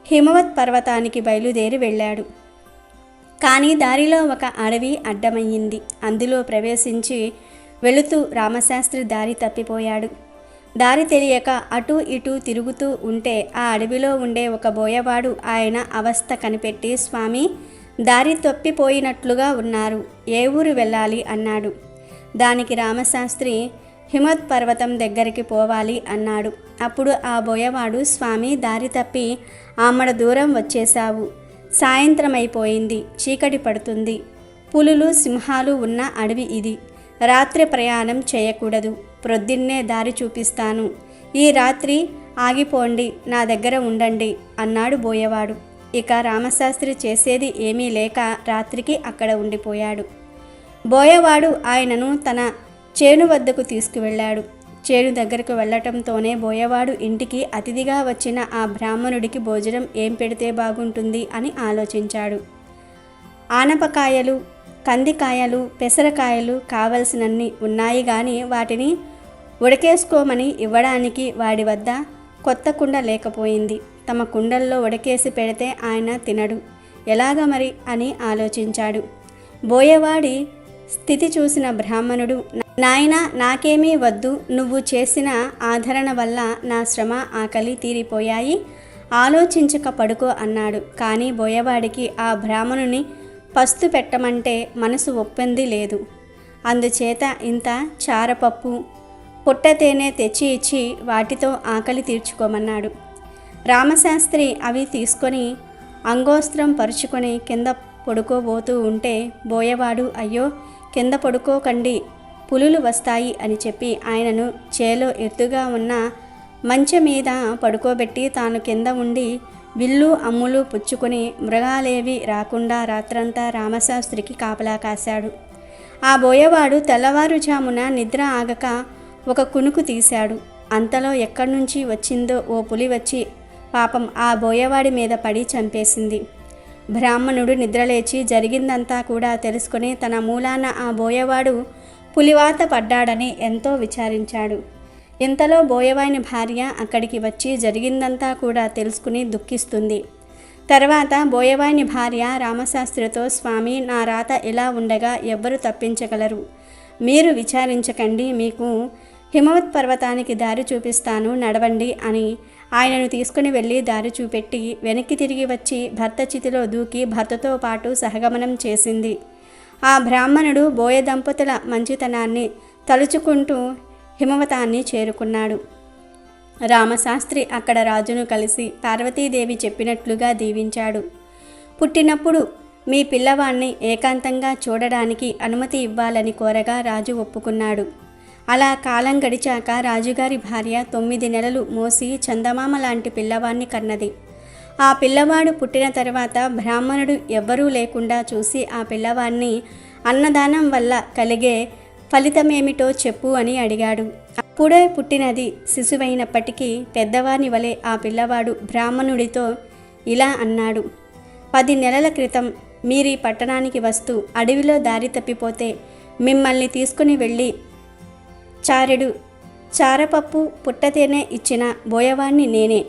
హిమవత్ పర్వతానికి బయలుదేరి వెళ్ళాడు. కానీ దారిలో ఒక అడవి అడ్డమయ్యింది. అందులో ప్రవేశించి వెళుతూ రామశాస్త్రి దారి తప్పిపోయాడు. దారి తెలియక అటూ ఇటూ తిరుగుతూ ఉంటే ఆ అడవిలో ఉండే ఒక బోయవాడు ఆయన అవస్థ కనిపెట్టి స్వామి దారి తప్పిపోయినట్లుగా ఉన్నారు, ఏ ఊరు వెళ్ళాలి అన్నాడు. దానికి రామశాస్త్రి హిమవత్ పర్వతం దగ్గరికి పోవాలి అన్నాడు. అప్పుడు ఆ బోయవాడు స్వామి దారి తప్పి ఆమడ దూరం వచ్చేశావు, సాయంత్రం అయిపోయింది, చీకటి పడుతుంది, పులులు సింహాలు ఉన్న అడవి ఇది, రాత్రి ప్రయాణం చేయకూడదు, ప్రొద్దున్నే దారి చూపిస్తాను, ఈ రాత్రి ఆగిపోండి, నా దగ్గర ఉండండి అన్నాడు బోయవాడు. ఇక రామశాస్త్రి చేసేది ఏమీ లేక రాత్రికి అక్కడ ఉండిపోయాడు. బోయవాడు ఆయనను తన చేను వద్దకు తీసుకువెళ్ళాడు. చేను దగ్గరకు వెళ్ళటంతోనే బోయవాడు ఇంటికి అతిథిగా వచ్చిన ఆ బ్రాహ్మణుడికి భోజనం ఏం పెడితే బాగుంటుంది అని ఆలోచించాడు. ఆనపకాయలు, కందికాయలు, పెసరకాయలు కావలసినన్ని ఉన్నాయి కానీ వాటిని ఉడకేసుకోమని ఇవ్వడానికి వాడి వద్ద కొత్త కుండ లేకపోయింది. తమ కుండల్లో ఉడకేసి పెడితే ఆయన తినడు, ఎలాగ మరి అని ఆలోచించాడు. బోయవాడి స్థితి చూసిన బ్రాహ్మణుడు నాయనా నాకేమీ వద్దు, నువ్వు చేసిన ఆదరణ వల్ల నా శ్రమ ఆకలి తీరిపోయాయి, ఆలోచించక పడుకో అన్నాడు. కానీ బోయవాడికి ఆ బ్రాహ్మణుని పస్తు పెట్టమంటే మనసు ఒప్పింది లేదు. అందుచేత ఇంత చారపప్పు, పుట్ట తేనె తెచ్చి ఇచ్చి వాటితో ఆకలి తీర్చుకోమన్నాడు. రామశాస్త్రి అవి తీసుకొని అంగోస్త్రం పరుచుకొని కింద పడుకోబోతూ ఉంటే బోయవాడు అయ్యో కింద పడుకోకండి, పులులు వస్తాయి అని చెప్పి ఆయనను చేలో ఎత్తుగా ఉన్న మంచె మీద పడుకోబెట్టి తాను కింద ఉండి విల్లు అమ్ములు పుచ్చుకొని మృగాలేవి రాకుండా రాత్రంతా రామశాస్త్రికి కాపలా కాశాడు. ఆ బోయవాడు తెల్లవారుజామున నిద్ర ఆగక ఒక కునుకు తీశాడు. అంతలో ఎక్కడి నుంచి వచ్చిందో ఓ పులి వచ్చి పాపం ఆ బోయవాడి మీద పడి చంపేసింది. బ్రాహ్మణుడు నిద్రలేచి జరిగిందంతా కూడా తెలుసుకొని తన మూలాన ఆ బోయవాడు పులివాత పడ్డాడని ఎంతో విచారించాడు. ఇంతలో బోయవాని భార్య అక్కడికి వచ్చి జరిగిందంతా కూడా తెలుసుకుని దుఃఖిస్తుంది. తర్వాత బోయవాని భార్య రామశాస్త్రితో స్వామి నా రాత ఇలా ఉండగా ఎవ్వరు తప్పించగలరు, మీరు విచారించకండి, మీకు హిమవత్ పర్వతానికి దారి చూపిస్తాను నడవండి అని ఆయనను తీసుకుని వెళ్ళి దారి చూపెట్టి వెనక్కి తిరిగి వచ్చి భర్త చితిలో దూకి భర్తతో పాటు సహగమనం చేసింది. ఆ బ్రాహ్మణుడు బోయ దంపతుల మంచితనాన్ని తలుచుకుంటూ హిమవతాన్ని చేరుకున్నాడు. రామశాస్త్రి అక్కడ రాజును కలిసి పార్వతీదేవి చెప్పినట్లుగా దీవించాడు. పుట్టినప్పుడు మీ పిల్లవాణ్ణి ఏకాంతంగా చూడడానికి అనుమతి ఇవ్వాలని కోరగా రాజు ఒప్పుకున్నాడు. అలా కాలం గడిచాక రాజుగారి భార్య 9 నెలలు మోసి చందమామ లాంటి పిల్లవాణ్ణి కన్నది. ఆ పిల్లవాడు పుట్టిన తర్వాత బ్రాహ్మణుడు ఎవ్వరూ లేకుండా చూసి ఆ పిల్లవాణ్ణి అన్నదానం వల్ల కలిగే ఫలితమేమిటో చెప్పు అని అడిగాడు. అప్పుడే పుట్టినది శిశువైనప్పటికీ పెద్దవాని వలె ఆ పిల్లవాడు బ్రాహ్మణుడితో ఇలా అన్నాడు. 10 నెలల క్రితం మీరీ పట్టణానికి వస్తూ అడవిలో దారి తప్పిపోతే మిమ్మల్ని తీసుకుని వెళ్ళి చారపప్పు పుట్టతేనే ఇచ్చిన బోయవాణ్ణి నేనే.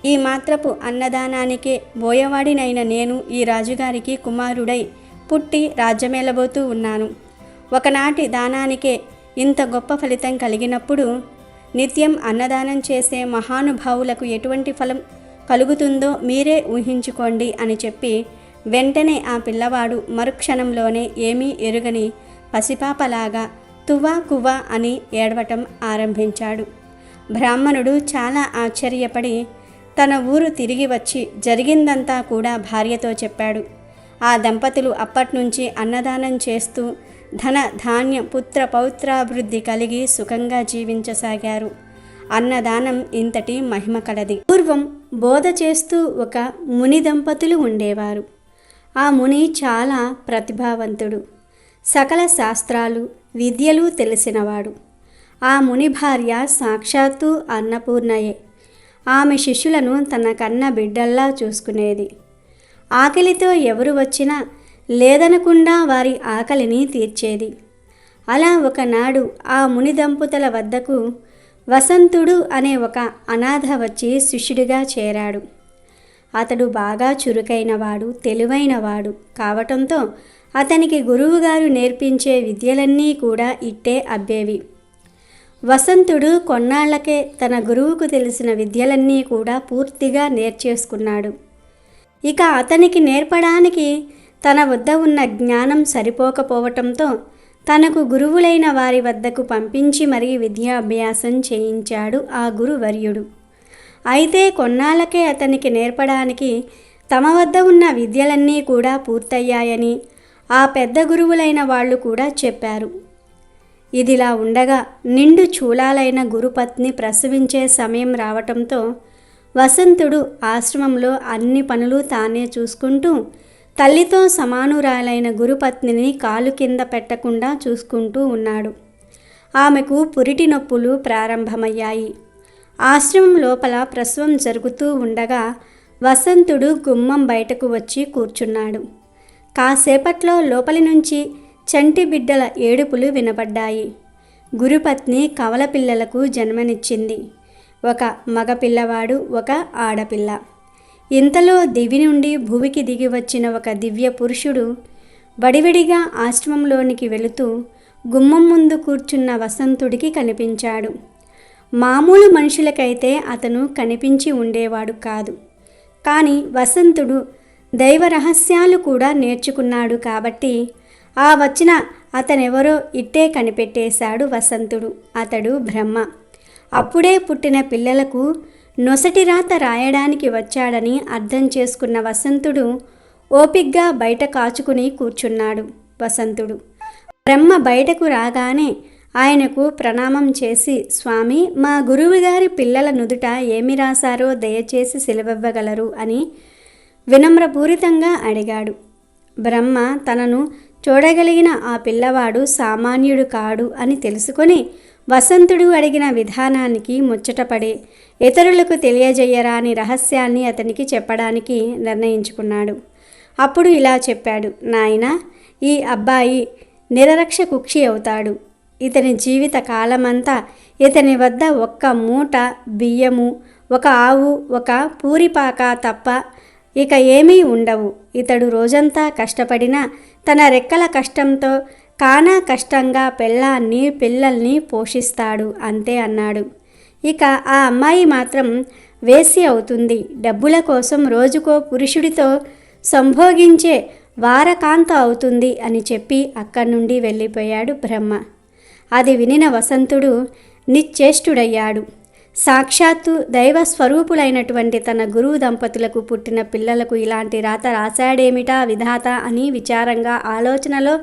ఈ మాత్రపు అన్నదానానికే బోయవాడినైన నేను ఈ రాజుగారికి కుమారుడై పుట్టి రాజ్యమేలబోతూ ఉన్నాను. ఒకనాటి దానానికే ఇంత గొప్ప ఫలితం కలిగినప్పుడు నిత్యం అన్నదానం చేసే మహానుభావులకు ఎటువంటి ఫలం కలుగుతుందో మీరే ఊహించుకోండి అని చెప్పి వెంటనే ఆ పిల్లవాడు మరుక్షణంలోనే ఏమీ ఎరుగని పసిపాపలాగా తువ్వా కువ్వా అని ఏడవటం ఆరంభించాడు. బ్రాహ్మణుడు చాలా ఆశ్చర్యపడి తన ఊరు తిరిగి వచ్చి జరిగిందంతా కూడా భార్యతో చెప్పాడు. ఆ దంపతులు అప్పట్నుంచి అన్నదానం చేస్తూ ధన ధాన్య పుత్ర పౌత్రాభివృద్ధి కలిగి సుఖంగా జీవించసాగారు. అన్నదానం ఇంతటి మహిమ కలది. పూర్వం బోధ చేస్తూ ఒక ముని దంపతులు ఉండేవారు. ఆ ముని చాలా ప్రతిభావంతుడు, సకల శాస్త్రాలు విద్యలు తెలిసినవాడు. ఆ ముని భార్య సాక్షాత్తు అన్నపూర్ణయే. ఆమె శిష్యులను తన కన్న బిడ్డల్లా చూసుకునేది. ఆకలితో ఎవరు వచ్చినా లేదనకుండా వారి ఆకలిని తీర్చేది. అలా ఒకనాడు ఆ ముని దంపతుల వద్దకు వసంతుడు అనే ఒక అనాథ వచ్చి శిష్యుడిగా చేరాడు. అతడు బాగా చురుకైనవాడు, తెలివైనవాడు కావటంతో అతనికి గురువుగారు నేర్పించే విద్యలన్నీ కూడా ఇట్టే అబ్బేవి. వసంతుడు కొన్నాళ్లకే తన గురువుకు తెలిసిన విద్యలన్నీ కూడా పూర్తిగా నేర్చేసుకున్నాడు. ఇక అతనికి నేర్పడానికి తన వద్ద ఉన్న జ్ఞానం సరిపోకపోవటంతో తనకు గురువులైన వారి వద్దకు పంపించి మరీ విద్యాభ్యాసం చేయించాడు ఆ గురువర్యుడు. అయితే కొన్నాళ్ళకే అతనికి నేర్పడానికి తమ వద్ద ఉన్న విద్యలన్నీ కూడా పూర్తయ్యాయని ఆ పెద్ద గురువులైన వాళ్ళు కూడా చెప్పారు. ఇదిలా ఉండగా నిండు చూలాలైన గురుపత్ని ప్రసవించే సమయం రావటంతో వసంతుడు ఆశ్రమంలో అన్ని పనులు తానే చూసుకుంటూ తల్లితో సమానురాలైన గురుపత్నిని కాలు కింద పెట్టకుండా చూసుకుంటూ ఉన్నాడు. ఆమెకు పురిటి నొప్పులు ప్రారంభమయ్యాయి. ఆశ్రమం లోపల ప్రసవం జరుగుతూ ఉండగా వసంతుడు గుమ్మం బయటకు వచ్చి కూర్చున్నాడు. కాసేపట్లో లోపలి నుంచి చంటి బిడ్డల ఏడుపులు వినపడ్డాయి. గురుపత్ని కవల పిల్లలకు జన్మనిచ్చింది. ఒక మగపిల్లవాడు, ఒక ఆడపిల్ల. ఇంతలో దివి నుండి భూమికి దిగి వచ్చిన ఒక దివ్య పురుషుడు వడివడిగా ఆశ్రమంలోనికి వెళుతూ గుమ్మం ముందు కూర్చున్న వసంతుడికి కనిపించాడు. మామూలు మనుషులకైతే అతను కనిపించి ఉండేవాడు కాదు. కానీ వసంతుడు దైవ రహస్యాలు కూడా నేర్చుకున్నాడు కాబట్టి ఆ వచ్చిన అతనెవరో ఇట్టే కనిపెట్టేశాడు వసంతుడు. అతడు బ్రహ్మ. అప్పుడే పుట్టిన పిల్లలకు నొసటి రాత రాయడానికి వచ్చాడని అర్థం చేసుకున్న వసంతుడు ఓపిగ్గా బయట కాచుకుని కూర్చున్నాడు. వసంతుడు బ్రహ్మ బయటకు రాగానే ఆయనకు ప్రణామం చేసి, స్వామి, మా గురువుగారి పిల్లల నుదుట ఏమి రాశారో దయచేసి సెలవివ్వగలరు అని వినమ్రపూరితంగా అడిగాడు. బ్రహ్మ తనను చూడగలిగిన ఆ పిల్లవాడు సామాన్యుడు కాడు అని తెలుసుకొని వసంతుడు అడిగిన విధానానికి ముచ్చటపడి ఇతరులకు తెలియజేయరాని రహస్యాన్ని అతనికి చెప్పడానికి నిర్ణయించుకున్నాడు. అప్పుడు ఇలా చెప్పాడు. నాయనా, ఈ అబ్బాయి నిరరక్ష కుక్షి అవుతాడు. ఇతని జీవిత కాలమంతా ఇతని వద్ద ఒక్క మూట బియ్యము, ఒక ఆవు, ఒక పూరిపాక తప్ప ఇక ఏమీ ఉండవు. ఇతడు రోజంతా కష్టపడినా తన రెక్కల కష్టంతో కానా కష్టంగా పెళ్ళాన్ని పిల్లల్ని పోషిస్తాడు అంతే అన్నాడు. ఇక ఆ అమ్మాయి మాత్రం వేశ్య అవుతుంది. డబ్బుల కోసం రోజుకో పురుషుడితో సంభోగించే వారకాంత అవుతుంది అని చెప్పి అక్కడి నుండి వెళ్ళిపోయాడు బ్రహ్మ. అది వినిన వసంతుడు నిశ్చేష్టుడయ్యాడు. సాక్షాత్తు దైవ స్వరూపులైనటువంటి తన గురువు దంపతులకు పుట్టిన పిల్లలకు ఇలాంటి రాత రాశాడేమిటా విధాత అని విచారంగా ఆలోచనలో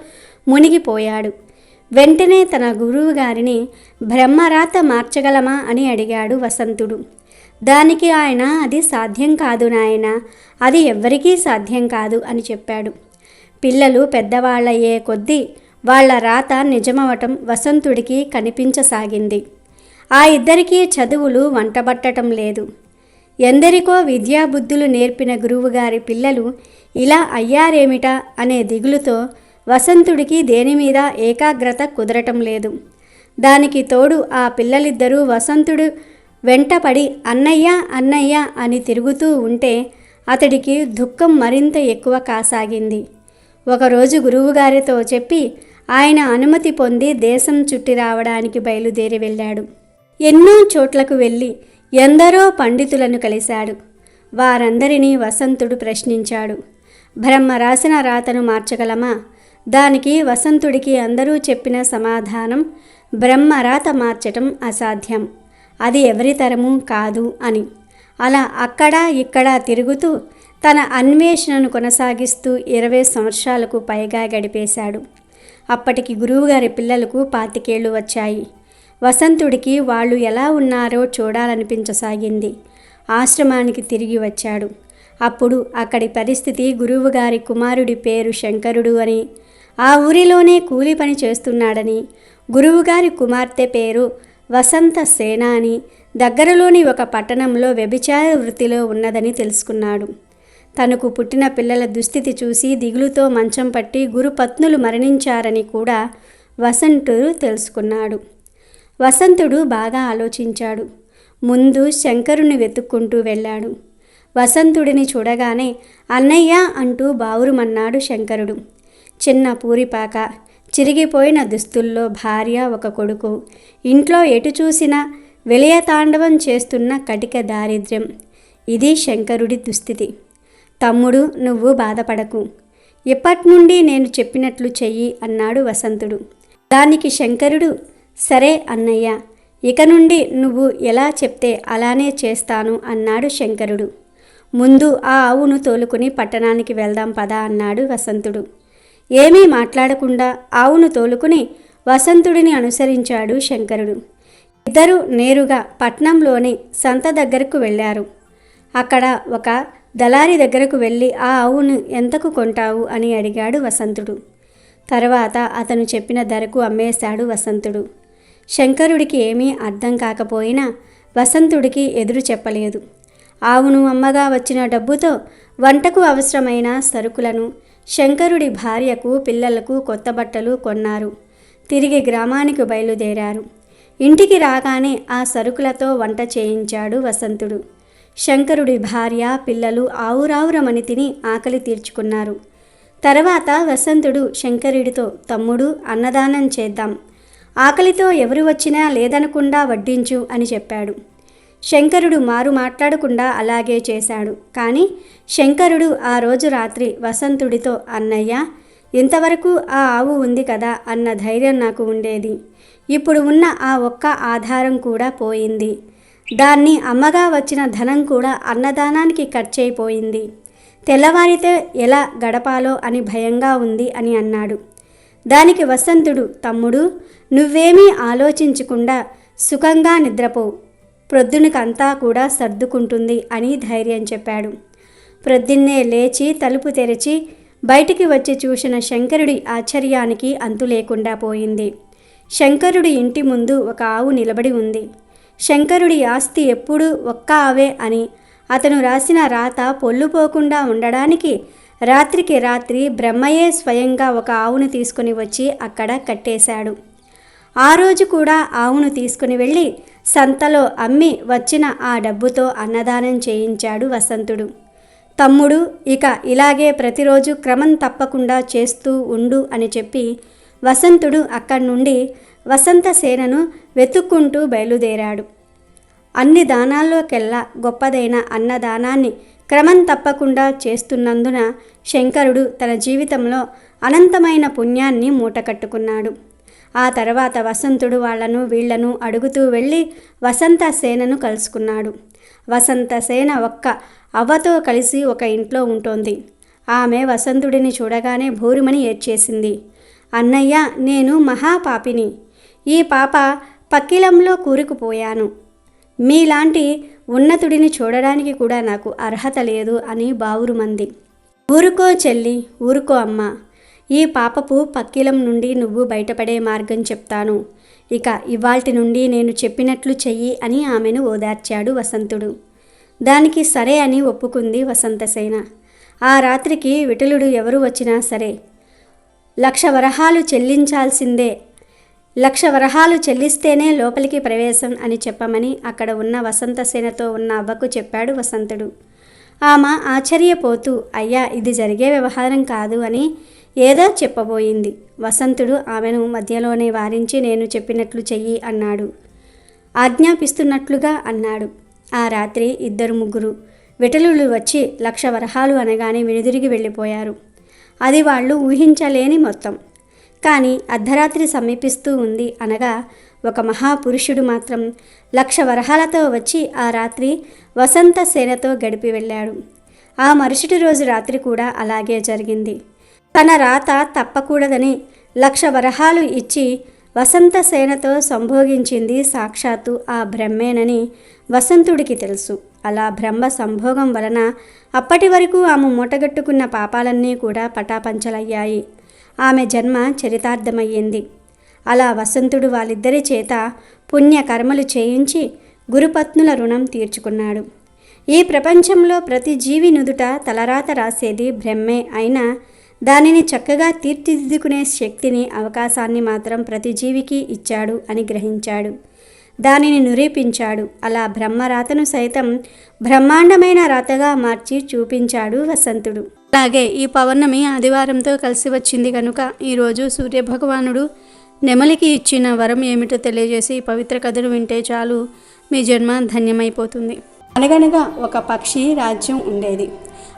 మునిగిపోయాడు. వెంటనే తన గురువు గారిని బ్రహ్మరాత మార్చగలమా అని అడిగాడు వసంతుడు. దానికి ఆయన, అది సాధ్యం కాదు నాయన, అది ఎవ్వరికీ సాధ్యం కాదు అని చెప్పాడు. పిల్లలు పెద్దవాళ్ళయ్యే కొద్దీ వాళ్ళ రాత నిజమవటం వసంతుడికి కనిపించసాగింది. ఆ ఇద్దరికీ చదువులు వంటబట్టడం లేదు. ఎందరికో విద్యాబుద్ధులు నేర్పిన గురువుగారి పిల్లలు ఇలా అయ్యారేమిటా అనే దిగులుతో వసంతుడికి దేనిమీద ఏకాగ్రత కుదరటం లేదు. దానికి తోడు ఆ పిల్లలిద్దరూ వసంతుడు వెంటపడి అన్నయ్య అన్నయ్య అని తిరుగుతూ ఉంటే అతడికి దుఃఖం మరింత ఎక్కువ కాసాగింది. ఒకరోజు గురువుగారితో చెప్పి ఆయన అనుమతి పొంది దేశం చుట్టి రావడానికి బయలుదేరి వెళ్ళాడు. ఎన్నో చోట్లకు వెళ్ళి ఎందరో పండితులను కలిశాడు. వారందరినీ వసంతుడు ప్రశ్నించాడు. బ్రహ్మ రాసిన రాతను మార్చగలమా? దానికి వసంతుడికి అందరూ చెప్పిన సమాధానం బ్రహ్మ రాత మార్చటం అసాధ్యం, అది ఎవరి తరమూ కాదు అని. అలా అక్కడా ఇక్కడా తిరుగుతూ తన అన్వేషణను కొనసాగిస్తూ 20 సంవత్సరాలకు పైగా గడిపేశాడు. అప్పటికి గురువుగారి పిల్లలకు 25 ఏళ్ళు వచ్చాయి. వసంతుడికి వాళ్ళు ఎలా ఉన్నారో చూడాలనిపించసాగింది. ఆశ్రమానికి తిరిగి వచ్చాడు. అప్పుడు అక్కడి పరిస్థితి గురువుగారి కుమారుడి పేరు శంకరుడు అని, ఆ ఊరిలోనే కూలి పని చేస్తున్నాడని, గురువుగారి కుమార్తె పేరు వసంత సేన అని, దగ్గరలోని ఒక పట్టణంలో వ్యభిచార వృత్తిలో ఉన్నదని తెలుసుకున్నాడు. తనకు పుట్టిన పిల్లల దుస్థితి చూసి దిగులుతో మంచం పట్టి గురుపత్నులు మరణించారని కూడా వసంతుడు తెలుసుకున్నాడు. వసంతుడు బాగా ఆలోచించాడు. ముందు శంకరుని వెతుక్కుంటూ వెళ్ళాడు. వసంతుడిని చూడగానే అన్నయ్య అంటూ బావురుమన్నాడు శంకరుడు. చిన్న పూరిపాక, చిరిగిపోయిన దుస్తుల్లో భార్య, ఒక కొడుకు, ఇంట్లో ఎటు చూసినా విలయతాండవం చేస్తున్న కటిక దారిద్ర్యం. ఇది శంకరుడి దుస్థితి. తమ్ముడు, నువ్వు బాధపడకు, ఇప్పట్నుండి నేను చెప్పినట్లు చెయ్యి అన్నాడు వసంతుడు. దానికి శంకరుడు, సరే అన్నయ్య, ఇక నుండి నువ్వు ఎలా చెప్తే అలానే చేస్తాను అన్నాడు శంకరుడు. ముందు ఆ ఆవును తోలుకుని పట్టణానికి వెళ్దాం పదా అన్నాడు వసంతుడు. ఏమీ మాట్లాడకుండా ఆవును తోలుకుని వసంతుడిని అనుసరించాడు శంకరుడు. ఇద్దరూ నేరుగా పట్నంలోని సంత దగ్గరకు వెళ్ళారు. అక్కడ ఒక దళారి దగ్గరకు వెళ్ళి ఆ ఆవును ఎంతకు కొంటావు అని అడిగాడు వసంతుడు. తర్వాత అతను చెప్పిన ధరకు అమ్మేశాడు వసంతుడు. శంకరుడికి ఏమీ అర్థం కాకపోయినా వసంతుడికి ఎదురు చెప్పలేదు. ఆవును అమ్మగా వచ్చిన డబ్బుతో వంటకు అవసరమైన సరుకులను, శంకరుడి భార్యకు పిల్లలకు కొత్త బట్టలు కొన్నారు. తిరిగి గ్రామానికి బయలుదేరారు. ఇంటికి రాగానే ఆ సరుకులతో వంట చేయించాడు వసంతుడు. శంకరుడి భార్య, పిల్లలు ఆవురావురమని తిని ఆకలి తీర్చుకున్నారు. తర్వాత వసంతుడు శంకరుడితో, తమ్ముడు, అన్నదానం చేద్దాం, ఆకలితో ఎవరు వచ్చినా లేదనకుండా వడ్డించు అని చెప్పాడు. శంకరుడు మారు మాట్లాడకుండా అలాగే చేశాడు. కానీ శంకరుడు ఆ రోజు రాత్రి వసంతుడితో, అన్నయ్య, ఇంతవరకు ఆ ఆవు ఉంది కదా అన్న ధైర్యం నాకు ఉండేది. ఇప్పుడు ఉన్న ఆ ఒక్క ఆధారం కూడా పోయింది. దాన్ని అమ్మగా వచ్చిన ధనం కూడా అన్నదానానికి ఖర్చయిపోయింది. తెల్లవారితే ఎలా గడపాలో అని భయంగా ఉంది అని అన్నాడు. దానికి వసంతుడు, తమ్ముడు, నువ్వేమీ ఆలోచించకుండా సుఖంగా నిద్రపో, ప్రొద్దునకంతా కూడా సర్దుకుంటుంది అని ధైర్యం చెప్పాడు. ప్రొద్దున్నే లేచి తలుపు తెరిచి బయటికి వచ్చి చూసిన శంకరుడి ఆశ్చర్యానికి అంతు లేకుండా పోయింది. శంకరుడి ఇంటి ముందు ఒక ఆవు నిలబడి ఉంది. శంకరుడి ఆస్తి ఎప్పుడూ ఒక్క ఆవే అని, అతను రాసిన రాత పొల్లుపోకుండా ఉండడానికి రాత్రికి రాత్రి బ్రహ్మయే స్వయంగా ఒక ఆవును తీసుకుని వచ్చి అక్కడ కట్టేశాడు. ఆ రోజు కూడా ఆవును తీసుకుని వెళ్ళి సంతలో అమ్మి వచ్చిన ఆ డబ్బుతో అన్నదానం చేయించాడు వసంతుడు. తమ్ముడు, ఇక ఇలాగే ప్రతిరోజు క్రమం తప్పకుండా చేస్తూ ఉండు అని చెప్పి వసంతుడు అక్కడి నుండి వసంత సేనను వెతుక్కుంటూ బయలుదేరాడు. అన్ని దానాల్లోకెల్లా గొప్పదైన అన్నదానాన్ని క్రమం తప్పకుండా చేస్తున్నందున శంకరుడు తన జీవితంలో అనంతమైన పుణ్యాన్ని మూటకట్టుకున్నాడు. ఆ తర్వాత వసంతుడు వాళ్లను వీళ్లను అడుగుతూ వెళ్ళి వసంత సేనను కలుసుకున్నాడు. వసంత సేన ఒక్క అవ్వతో కలిసి ఒక ఇంట్లో ఉంటోంది. ఆమె వసంతుడిని చూడగానే భూరిమని ఏడ్చేసింది. అన్నయ్య, నేను మహాపాపిని. ఈ పాప పక్కిలంలో కూరుకుపోయాను. మీలాంటి ఉన్నతుడిని చూడడానికి కూడా నాకు అర్హత లేదు అని బావురుమంది. ఊరుకో చెల్లి, ఊరుకో అమ్మ. ఈ పాపపు పక్కిలం నుండి నువ్వు బయటపడే మార్గం చెప్తాను. ఇక ఇవాల్టి నుండి నేను చెప్పినట్లు చెయ్యి అని ఆమెను ఓదార్చాడు వసంతుడు. దానికి సరే అని ఒప్పుకుంది వసంతసేన. ఆ రాత్రికి విఠలుడు ఎవరు వచ్చినా సరే 1,00,000 వరహాలు చెల్లించాల్సిందే, 1,00,000 వరహాలు చెల్లిస్తేనే లోపలికి ప్రవేశం అని చెప్పమని అక్కడ ఉన్న వసంతసేనతో ఉన్న అవ్వకు చెప్పాడు వసంతుడు. ఆమె ఆశ్చర్యపోతూ అయ్యా ఇది జరిగే వ్యవహారం కాదు అని ఏదో చెప్పబోయింది. వసంతుడు ఆమెను మధ్యలోనే వారించి నేను చెప్పినట్లు చెయ్యి అన్నాడు. ఆజ్ఞాపిస్తున్నట్లుగా అన్నాడు. ఆ రాత్రి 2-3 విఠలులు వచ్చి 1,00,000 వరహాలు అనగానే వెనుదిరిగి వెళ్ళిపోయారు. అది వాళ్ళు ఊహించలేని మొత్తం. కానీ అర్ధరాత్రి సమీపిస్తూ ఉంది అనగా ఒక మహాపురుషుడు మాత్రం 1,00,000 వరహాలతో వచ్చి ఆ రాత్రి వసంతసేనతో గడిపి వెళ్ళాడు. ఆ మరుసటి రోజు రాత్రి కూడా అలాగే జరిగింది. తన రాత తప్పకూడదని 1,00,000 వరహాలు ఇచ్చి వసంతసేనతో సంభోగించింది సాక్షాత్తు ఆ బ్రహ్మేనని వసంతుడికి తెలుసు. అలా బ్రహ్మ సంభోగం వలన అప్పటి వరకు ఆమె మూటగట్టుకున్న పాపాలన్నీ కూడా పటాపంచలయ్యాయి. ఆమె జన్మ చరితార్థమయ్యింది. అలా వసంతుడు వాళ్ళిద్దరి చేత పుణ్యకర్మలు చేయించి గురుపత్నుల రుణం తీర్చుకున్నాడు. ఈ ప్రపంచంలో ప్రతి జీవి నుదుట తలరాత రాసేది బ్రహ్మే అయినా దానిని చక్కగా తీర్చిదిద్దుకునే శక్తిని అవకాశాన్ని మాత్రం ప్రతి జీవికి ఇచ్చాడు అని గ్రహించాడు. దానిని నిరూపించాడు. అలా బ్రహ్మరాతను సైతం బ్రహ్మాండమైన రాతగా మార్చి చూపించాడు వసంతుడు. అలాగే ఈ పౌర్ణమి ఆదివారంతో కలిసి వచ్చింది కనుక ఈరోజు సూర్యభగవానుడు నెమలికి ఇచ్చిన వరం ఏమిటో తెలియజేసి పవిత్ర కథను వింటే చాలు మీ జన్మ ధన్యమైపోతుంది. అనగనగా ఒక పక్షి రాజ్యం ఉండేది.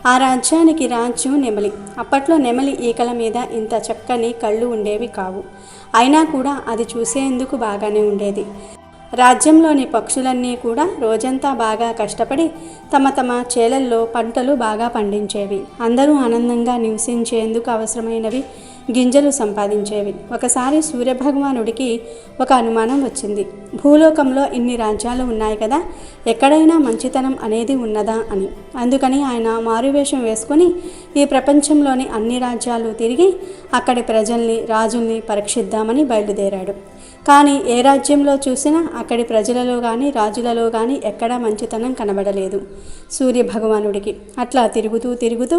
ఆ రాజ్యానికి రాజు నెమలి. అప్పట్లో నెమలి ఈకల మీద ఇంత చక్కని కళ్ళు ఉండేవి కావు. అయినా కూడా అది చూసేందుకు బాగానే ఉండేది. రాజ్యంలోని పక్షులన్నీ కూడా రోజంతా బాగా కష్టపడి తమ తమ చేలల్లో పంటలు బాగా పండించేవి. అందరూ ఆనందంగా నివసించేందుకు అవసరమైనవి గింజలు సంపాదించేవి. ఒకసారి సూర్యభగవానుడికి ఒక అనుమానం వచ్చింది. భూలోకంలో ఇన్ని రాజ్యాలు ఉన్నాయి కదా, ఎక్కడైనా మంచితనం అనేది ఉన్నదా అని. అందుకని ఆయన మారువేషం వేసుకొని ఈ ప్రపంచంలోని అన్ని రాజ్యాలు తిరిగి అక్కడి ప్రజల్ని రాజుల్ని పరీక్షిద్దామని బయలుదేరాడు. కానీ ఏ రాజ్యంలో చూసినా అక్కడి ప్రజలలో కానీ రాజులలో కానీ ఎక్కడా మంచితనం కనబడలేదు సూర్యభగవానుడికి. అట్లా తిరుగుతూ తిరుగుతూ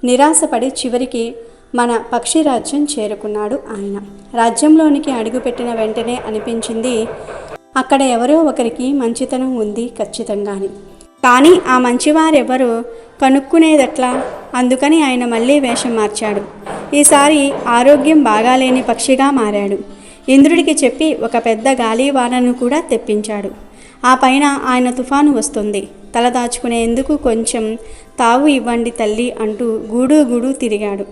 నిరాశపడి చివరికి మన పక్షి రాజ్యం చేరుకున్నాడు ఆయన. రాజ్యంలోనికి అడుగుపెట్టిన వెంటనే అనిపించింది అక్కడ ఎవరో ఒకరికి మంచితనం ఉంది ఖచ్చితంగాని. కానీ ఆ మంచివారెవరో కనుక్కునేదట్లా? అందుకని ఆయన మళ్ళీ వేషం మార్చాడు. ఈసారి ఆరోగ్యం బాగాలేని పక్షిగా మారాడు. ఇంద్రుడికి చెప్పి ఒక పెద్ద గాలివానను కూడా తెప్పించాడు. ఆ పైన ఆయన తుఫాను వస్తుంది, తల దాచుకునేందుకు కొంచెం తావు ఇవ్వండి తల్లి అంటూ గూడు గూడు తిరిగాడు.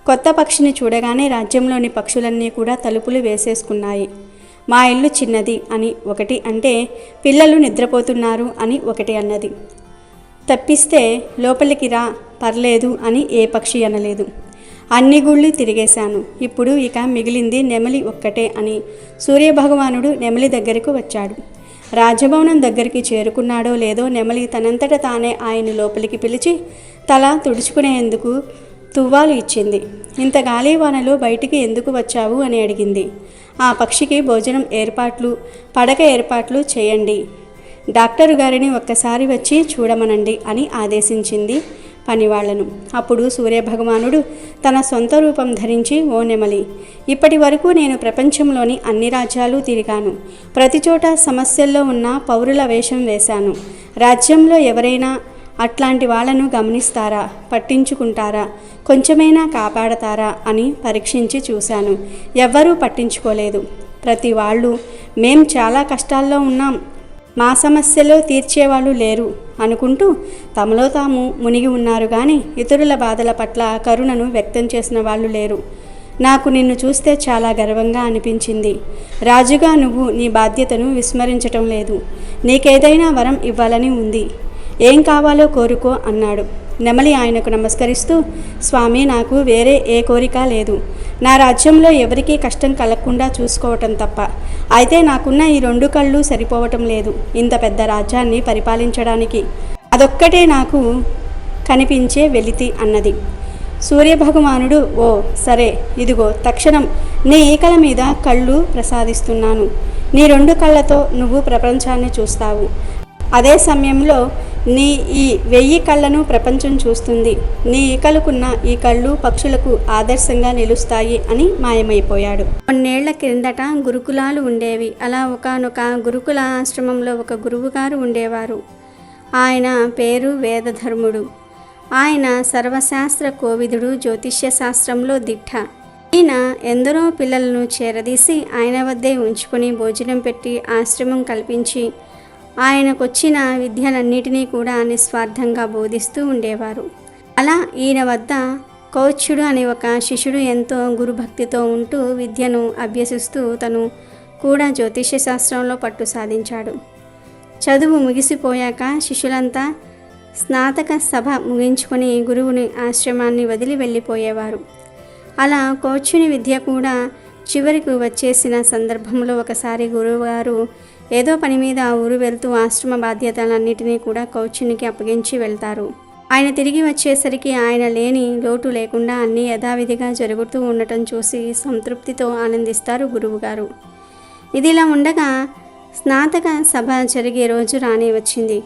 కొత్త పక్షిని చూడగానే రాజ్యంలోని పక్షులన్నీ కూడా తలుపులు వేసేసుకున్నాయి. మా ఇల్లు చిన్నది అని ఒకటి అంటే, పిల్లలు నిద్రపోతున్నారు అని ఒకటి అన్నది. తప్పిస్తే లోపలికి రా పర్లేదు అని ఏ పక్షి అనలేదు. అన్ని గుళ్ళు తిరిగేశాను, ఇప్పుడు ఇక మిగిలింది నెమలి ఒక్కటే అని సూర్యభగవానుడు నెమలి దగ్గరకు వచ్చాడు. రాజభవనం దగ్గరికి చేరుకున్నాడో లేదో నెమలి తనంతట తానే ఆయన లోపలికి పిలిచి తల తుడుచుకునేందుకు తువ్వాలు ఇచ్చింది. ఇంత గాలివానలో బయటికి ఎందుకు వచ్చావు అని అడిగింది. ఆ పక్షికి భోజనం ఏర్పాట్లు, పడక ఏర్పాట్లు చేయండి, డాక్టరు గారిని ఒక్కసారి వచ్చి చూడమనండి అని ఆదేశించింది పనివాళ్లను. అప్పుడు సూర్యభగవానుడు తన సొంత రూపం ధరించి, ఓ నెమలి, ఇప్పటి వరకు నేను ప్రపంచంలోని అన్ని రాజ్యాలు తిరిగాను. ప్రతిచోట సమస్యల్లో ఉన్న పౌరుల వేషం వేశాను. రాజ్యంలో ఎవరైనా అట్లాంటి వాళ్ళను గమనిస్తారా, పట్టించుకుంటారా, కొంచెమైనా కాపాడతారా అని పరీక్షించి చూశాను. ఎవ్వరూ పట్టించుకోలేదు. ప్రతి వాళ్ళు మేం చాలా కష్టాల్లో ఉన్నాం, మా సమస్యలో తీర్చేవాళ్ళు లేరు అనుకుంటూ తమలో తాము మునిగి ఉన్నారు కానీ ఇతరుల బాధల పట్ల కరుణను వ్యక్తం చేసిన వాళ్ళు లేరు. నాకు నిన్ను చూస్తే చాలా గర్వంగా అనిపించింది. రాజుగా నువ్వు నీ బాధ్యతను విస్మరించటం లేదు. నీకేదైనా వరం ఇవ్వాలని ఉంది, ఏం కావాలో కోరుకో అన్నాడు. నెమలి ఆయనకు నమస్కరిస్తూ, స్వామి, నాకు వేరే ఏ కోరిక లేదు. నా రాజ్యంలో ఎవరికీ కష్టం కలగకుండా చూసుకోవటం తప్ప. అయితే నాకున్న ఈ 2 కళ్ళు సరిపోవటం లేదు ఇంత పెద్ద రాజ్యాన్ని పరిపాలించడానికి. అదొక్కటే నాకు కనిపించే వెలితి అన్నది. సూర్యభగవానుడు, ఓ సరే, ఇదిగో తక్షణం నీ ఈకల మీద కళ్ళు ప్రసాదిస్తున్నాను. నీ 2 కళ్ళతో నువ్వు ప్రపంచాన్ని చూస్తావు. అదే సమయంలో నీ ఈ 1000 కళ్ళను ప్రపంచం చూస్తుంది. నీ ఈకలుకున్న ఈ కళ్ళు పక్షులకు ఆదర్శంగా నిలుస్తాయి అని మాయమైపోయాడు. కొన్నేళ్ల క్రిందట గురుకులాలు ఉండేవి. అలా ఒకానొక గురుకుల ఆశ్రమంలో ఒక గురువుగారు ఉండేవారు. ఆయన పేరు వేదధర్ముడు. ఆయన సర్వశాస్త్ర కోవిదుడు, జ్యోతిష్య శాస్త్రంలో దిట్ట. ఈయన ఎందరో పిల్లలను చేరదీసి ఆయన వద్దే ఉంచుకొని భోజనం పెట్టి ఆశ్రమం కల్పించి ఆయనకొచ్చిన విద్యలన్నిటినీ కూడా నిస్వార్థంగా బోధిస్తూ ఉండేవారు. అలా ఈయన వద్ద కౌత్సుడు అనే ఒక శిష్యుడు ఎంతో గురుభక్తితో ఉంటూ విద్యను అభ్యసిస్తూ తను కూడా జ్యోతిష్య శాస్త్రంలో పట్టు సాధించాడు. చదువు ముగిసిపోయాక శిష్యులంతా స్నాతక సభ ముగించుకొని గురువుని ఆశ్రమాన్ని వదిలి వెళ్ళిపోయేవారు. అలా కౌత్సుని విద్య కూడా చివరికి వచ్చేసిన సందర్భంలో ఒకసారి గురువుగారు ఏదో పని మీద ఊరు వెళ్తూ ఆశ్రమ బాధ్యతలన్నిటినీ కూడా కౌత్సునికి అప్పగించి వెళ్తారు. ఆయన తిరిగి వచ్చేసరికి ఆయన లేని లోటు లేకుండా అన్నీ యథావిధిగా జరుగుతూ ఉండటం చూసి సంతృప్తితో ఆనందిస్తారు గురువుగారు. ఇదిలా ఉండగా స్నాతక సభ జరిగే రోజు రానే వచ్చింది.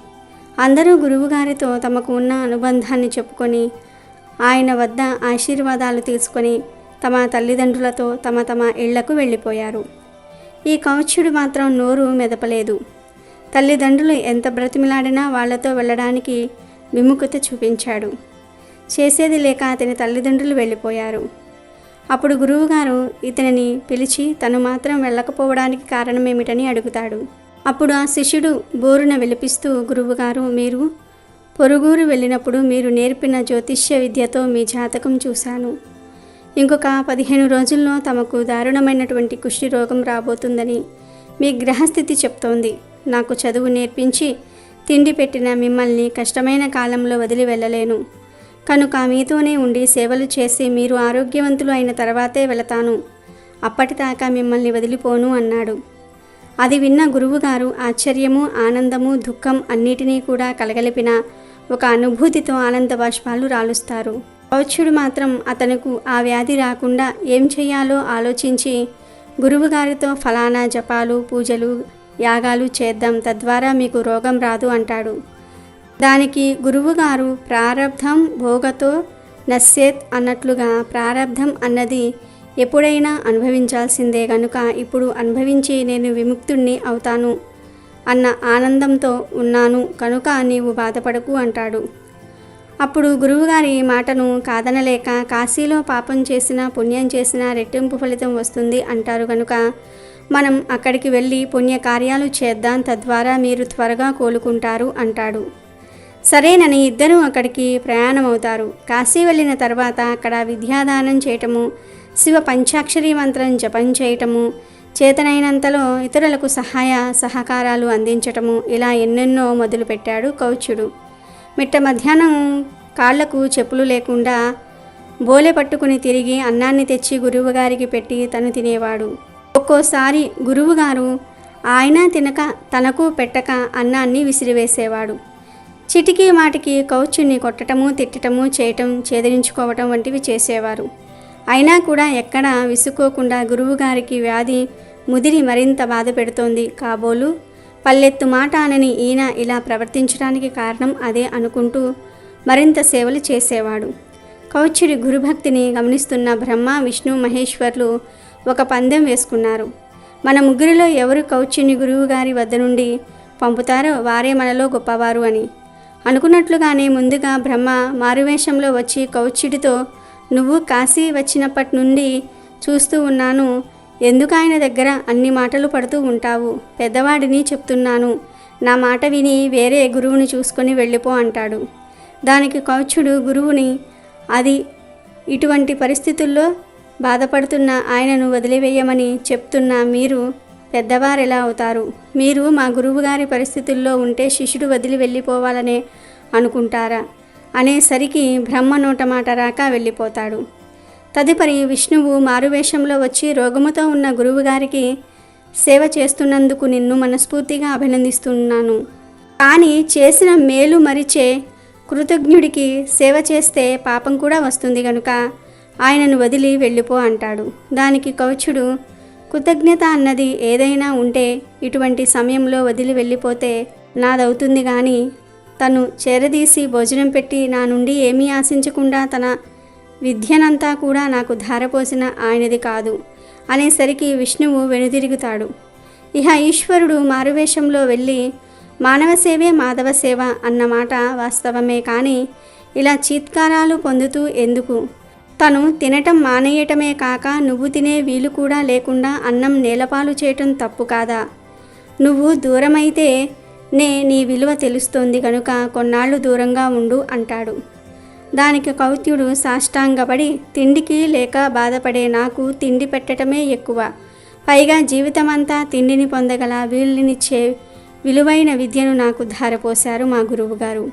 అందరూ గురువుగారితో తమకు ఉన్న అనుబంధాన్ని చెప్పుకొని ఆయన వద్ద ఆశీర్వాదాలు తీసుకొని తమ తల్లిదండ్రులతో తమ ఇళ్లకు వెళ్ళిపోయారు. ఈ కౌత్సుడు మాత్రం నోరు మెదపలేదు. తల్లిదండ్రులు ఎంత బ్రతిమిలాడినా వాళ్లతో వెళ్ళడానికి విముఖత చూపించాడు. చేసేది లేక అతని తల్లిదండ్రులు వెళ్ళిపోయారు. అప్పుడు గురువుగారు ఇతనిని పిలిచి తను మాత్రం వెళ్ళకపోవడానికి కారణమేమిటని అడుగుతాడు. అప్పుడు ఆ శిష్యుడు బోరున విలపిస్తూ, గురువుగారు, మీరు పొరుగురు వెళ్ళినప్పుడు మీరు నేర్పిన జ్యోతిష్య విద్యతో మీ జాతకం చూశాను. ఇంకొక 15 రోజుల్లో తమకు దారుణమైనటువంటి కుష్టి రోగం రాబోతుందని మీ గ్రహస్థితి చెప్తోంది. నాకు చదువు నేర్పించి తిండి పెట్టిన మిమ్మల్ని కష్టమైన కాలంలో వదిలి వెళ్ళలేను. కనుక మీతోనే ఉండి సేవలు చేసి మీరు ఆరోగ్యవంతులు అయిన తర్వాతే వెళతాను. అప్పటిదాకా మిమ్మల్ని వదిలిపోను అన్నాడు. అది విన్న గురువుగారు ఆశ్చర్యము, ఆనందము, దుఃఖం అన్నిటినీ కూడా కలగలిపిన ఒక అనుభూతితో ఆనంద బాష్పాలు రాలుస్తారు. కౌత్సుడు మాత్రం అతనుకు ఆ వ్యాధి రాకుండా ఏం చేయాలో ఆలోచించి గురువుగారితో ఫలానా జపాలు, పూజలు, యాగాలు చేద్దాం, తద్వారా మీకు రోగం రాదు అంటాడు. దానికి గురువుగారు ప్రారబ్ధం భోగతో నశ్యేత్ అన్నట్లుగా ప్రారబ్ధం అన్నది ఎప్పుడైనా అనుభవించాల్సిందే గనుక ఇప్పుడు అనుభవించి నేను విముక్తుణ్ణి అవుతాను అన్న ఆనందంతో ఉన్నాను కనుక నీవు బాధపడకు అంటాడు. అప్పుడు గురువుగారి మాటను కాదనలేక కాశీలో పాపం చేసినా పుణ్యం చేసినా రెట్టింపు ఫలితం వస్తుంది అంటారు కనుక మనం అక్కడికి వెళ్ళి పుణ్యకార్యాలు చేద్దాం, తద్వారా మీరు త్వరగా కోలుకుంటారు అంటాడు. సరేనని ఇద్దరూ అక్కడికి ప్రయాణమవుతారు. కాశీ వెళ్ళిన తర్వాత అక్కడ విద్యాదానం చేయటము, శివ పంచాక్షరి మంత్రం జపం చేయటము, చేతనైనంతలో ఇతరులకు సహాయ సహకారాలు అందించటము, ఇలా ఎన్నెన్నో మొదలుపెట్టాడు కౌత్సుడు. మిట్ట మధ్యాహ్నం కాళ్లకు చెప్పులు లేకుండా బోలె పట్టుకుని తిరిగి అన్నాన్ని తెచ్చి గురువుగారికి పెట్టి తను తినేవాడు. ఒక్కోసారి గురువుగారు ఆయన తినక తనకు పెట్టక అన్నాన్ని విసిరివేసేవాడు. చిటికీ మాటికి కౌత్సుని కొట్టటము, తిట్టటము చేయటం, చేదరించుకోవటం వంటివి చేసేవారు. అయినా కూడా ఎక్కడా విసుక్కోకుండా గురువుగారికి వ్యాధి ముదిరి మరింత బాధ పెడుతోంది కాబోలు పల్లెత్తు మాట అనని ఈయన ఇలా ప్రవర్తించడానికి కారణం అదే అనుకుంటూ మరింత సేవలు చేసేవాడు. కౌత్సుడి గురుభక్తిని గమనిస్తున్న బ్రహ్మ, విష్ణు, మహేశ్వర్లు ఒక పందెం వేసుకున్నారు. మన ముగ్గురిలో ఎవరు కౌత్సుని గురువుగారి వద్ద నుండి పంపుతారో వారే మనలో గొప్పవారు అని. అనుకున్నట్లుగానే ముందుగా బ్రహ్మ మారువేషంలో వచ్చి కౌత్సుడితో, నువ్వు కాశీ వచ్చినప్పటి నుండి చూస్తూ ఉన్నాను, ఎందుకు ఆయన దగ్గర అన్ని మాటలు పడుతూ ఉంటావు? పెద్దవాడిని చెప్తున్నాను, నా మాట విని వేరే గురువుని చూసుకొని వెళ్ళిపో అంటాడు. దానికి కౌత్సుడు గురువుని, అది ఇటువంటి పరిస్థితుల్లో బాధపడుతున్న ఆయనను వదిలివేయమని చెప్తున్నా మీరు పెద్దవారెలా అవుతారు? మీరు మా గురువుగారి పరిస్థితుల్లో ఉంటే శిష్యుడు వదిలి వెళ్ళిపోవాలనే అనుకుంటారా అనేసరికి బ్రహ్మ నోట మాట రాక వెళ్ళిపోతాడు. తదుపరి విష్ణువు మారువేషంలో వచ్చి రోగముతో ఉన్న గురువుగారికి సేవ చేస్తున్నందుకు నిన్ను మనస్ఫూర్తిగా అభినందిస్తున్నాను. కానీ చేసిన మేలు మరిచే కృతజ్ఞుడికి సేవ చేస్తే పాపం కూడా వస్తుంది కనుక ఆయనను వదిలి వెళ్ళిపో అంటాడు. దానికి కౌత్సుడు, కృతజ్ఞత అన్నది ఏదైనా ఉంటే ఇటువంటి సమయంలో వదిలి వెళ్ళిపోతే నాదవుతుంది కానీ తను చేరదీసి భోజనం పెట్టి నా నుండి ఏమీ ఆశించకుండా తన విద్యనంతా కూడా నాకు ధారపోసిన ఆయనది కాదు అనేసరికి విష్ణువు వెనుదిరుగుతాడు. ఇహ ఈశ్వరుడు మారువేషంలో వెళ్ళి మానవ సేవే మాధవ సేవ అన్నమాట వాస్తవమే, కానీ ఇలా చీత్కారాలు పొందుతూ ఎందుకు? తను తినటం మానేయటమే కాక నువ్వు తినే వీలు కూడా లేకుండా అన్నం నేలపాలు చేయటం తప్పు కాదా? నువ్వు దూరమైతే నీ విలువ తెలుస్తోంది కనుక కొన్నాళ్ళు దూరంగా ఉండు అంటాడు. దానికి కౌత్యుడు సాష్టాంగపడి, తిండికి లేక బాధపడే నాకు తిండి పెట్టడమే ఎక్కువ, పైగా జీవితమంతా తిండిని పొందగల వీళ్ళనిచ్చే విలువైన విద్యను నాకు ధారపోశారు మా గురువుగారు.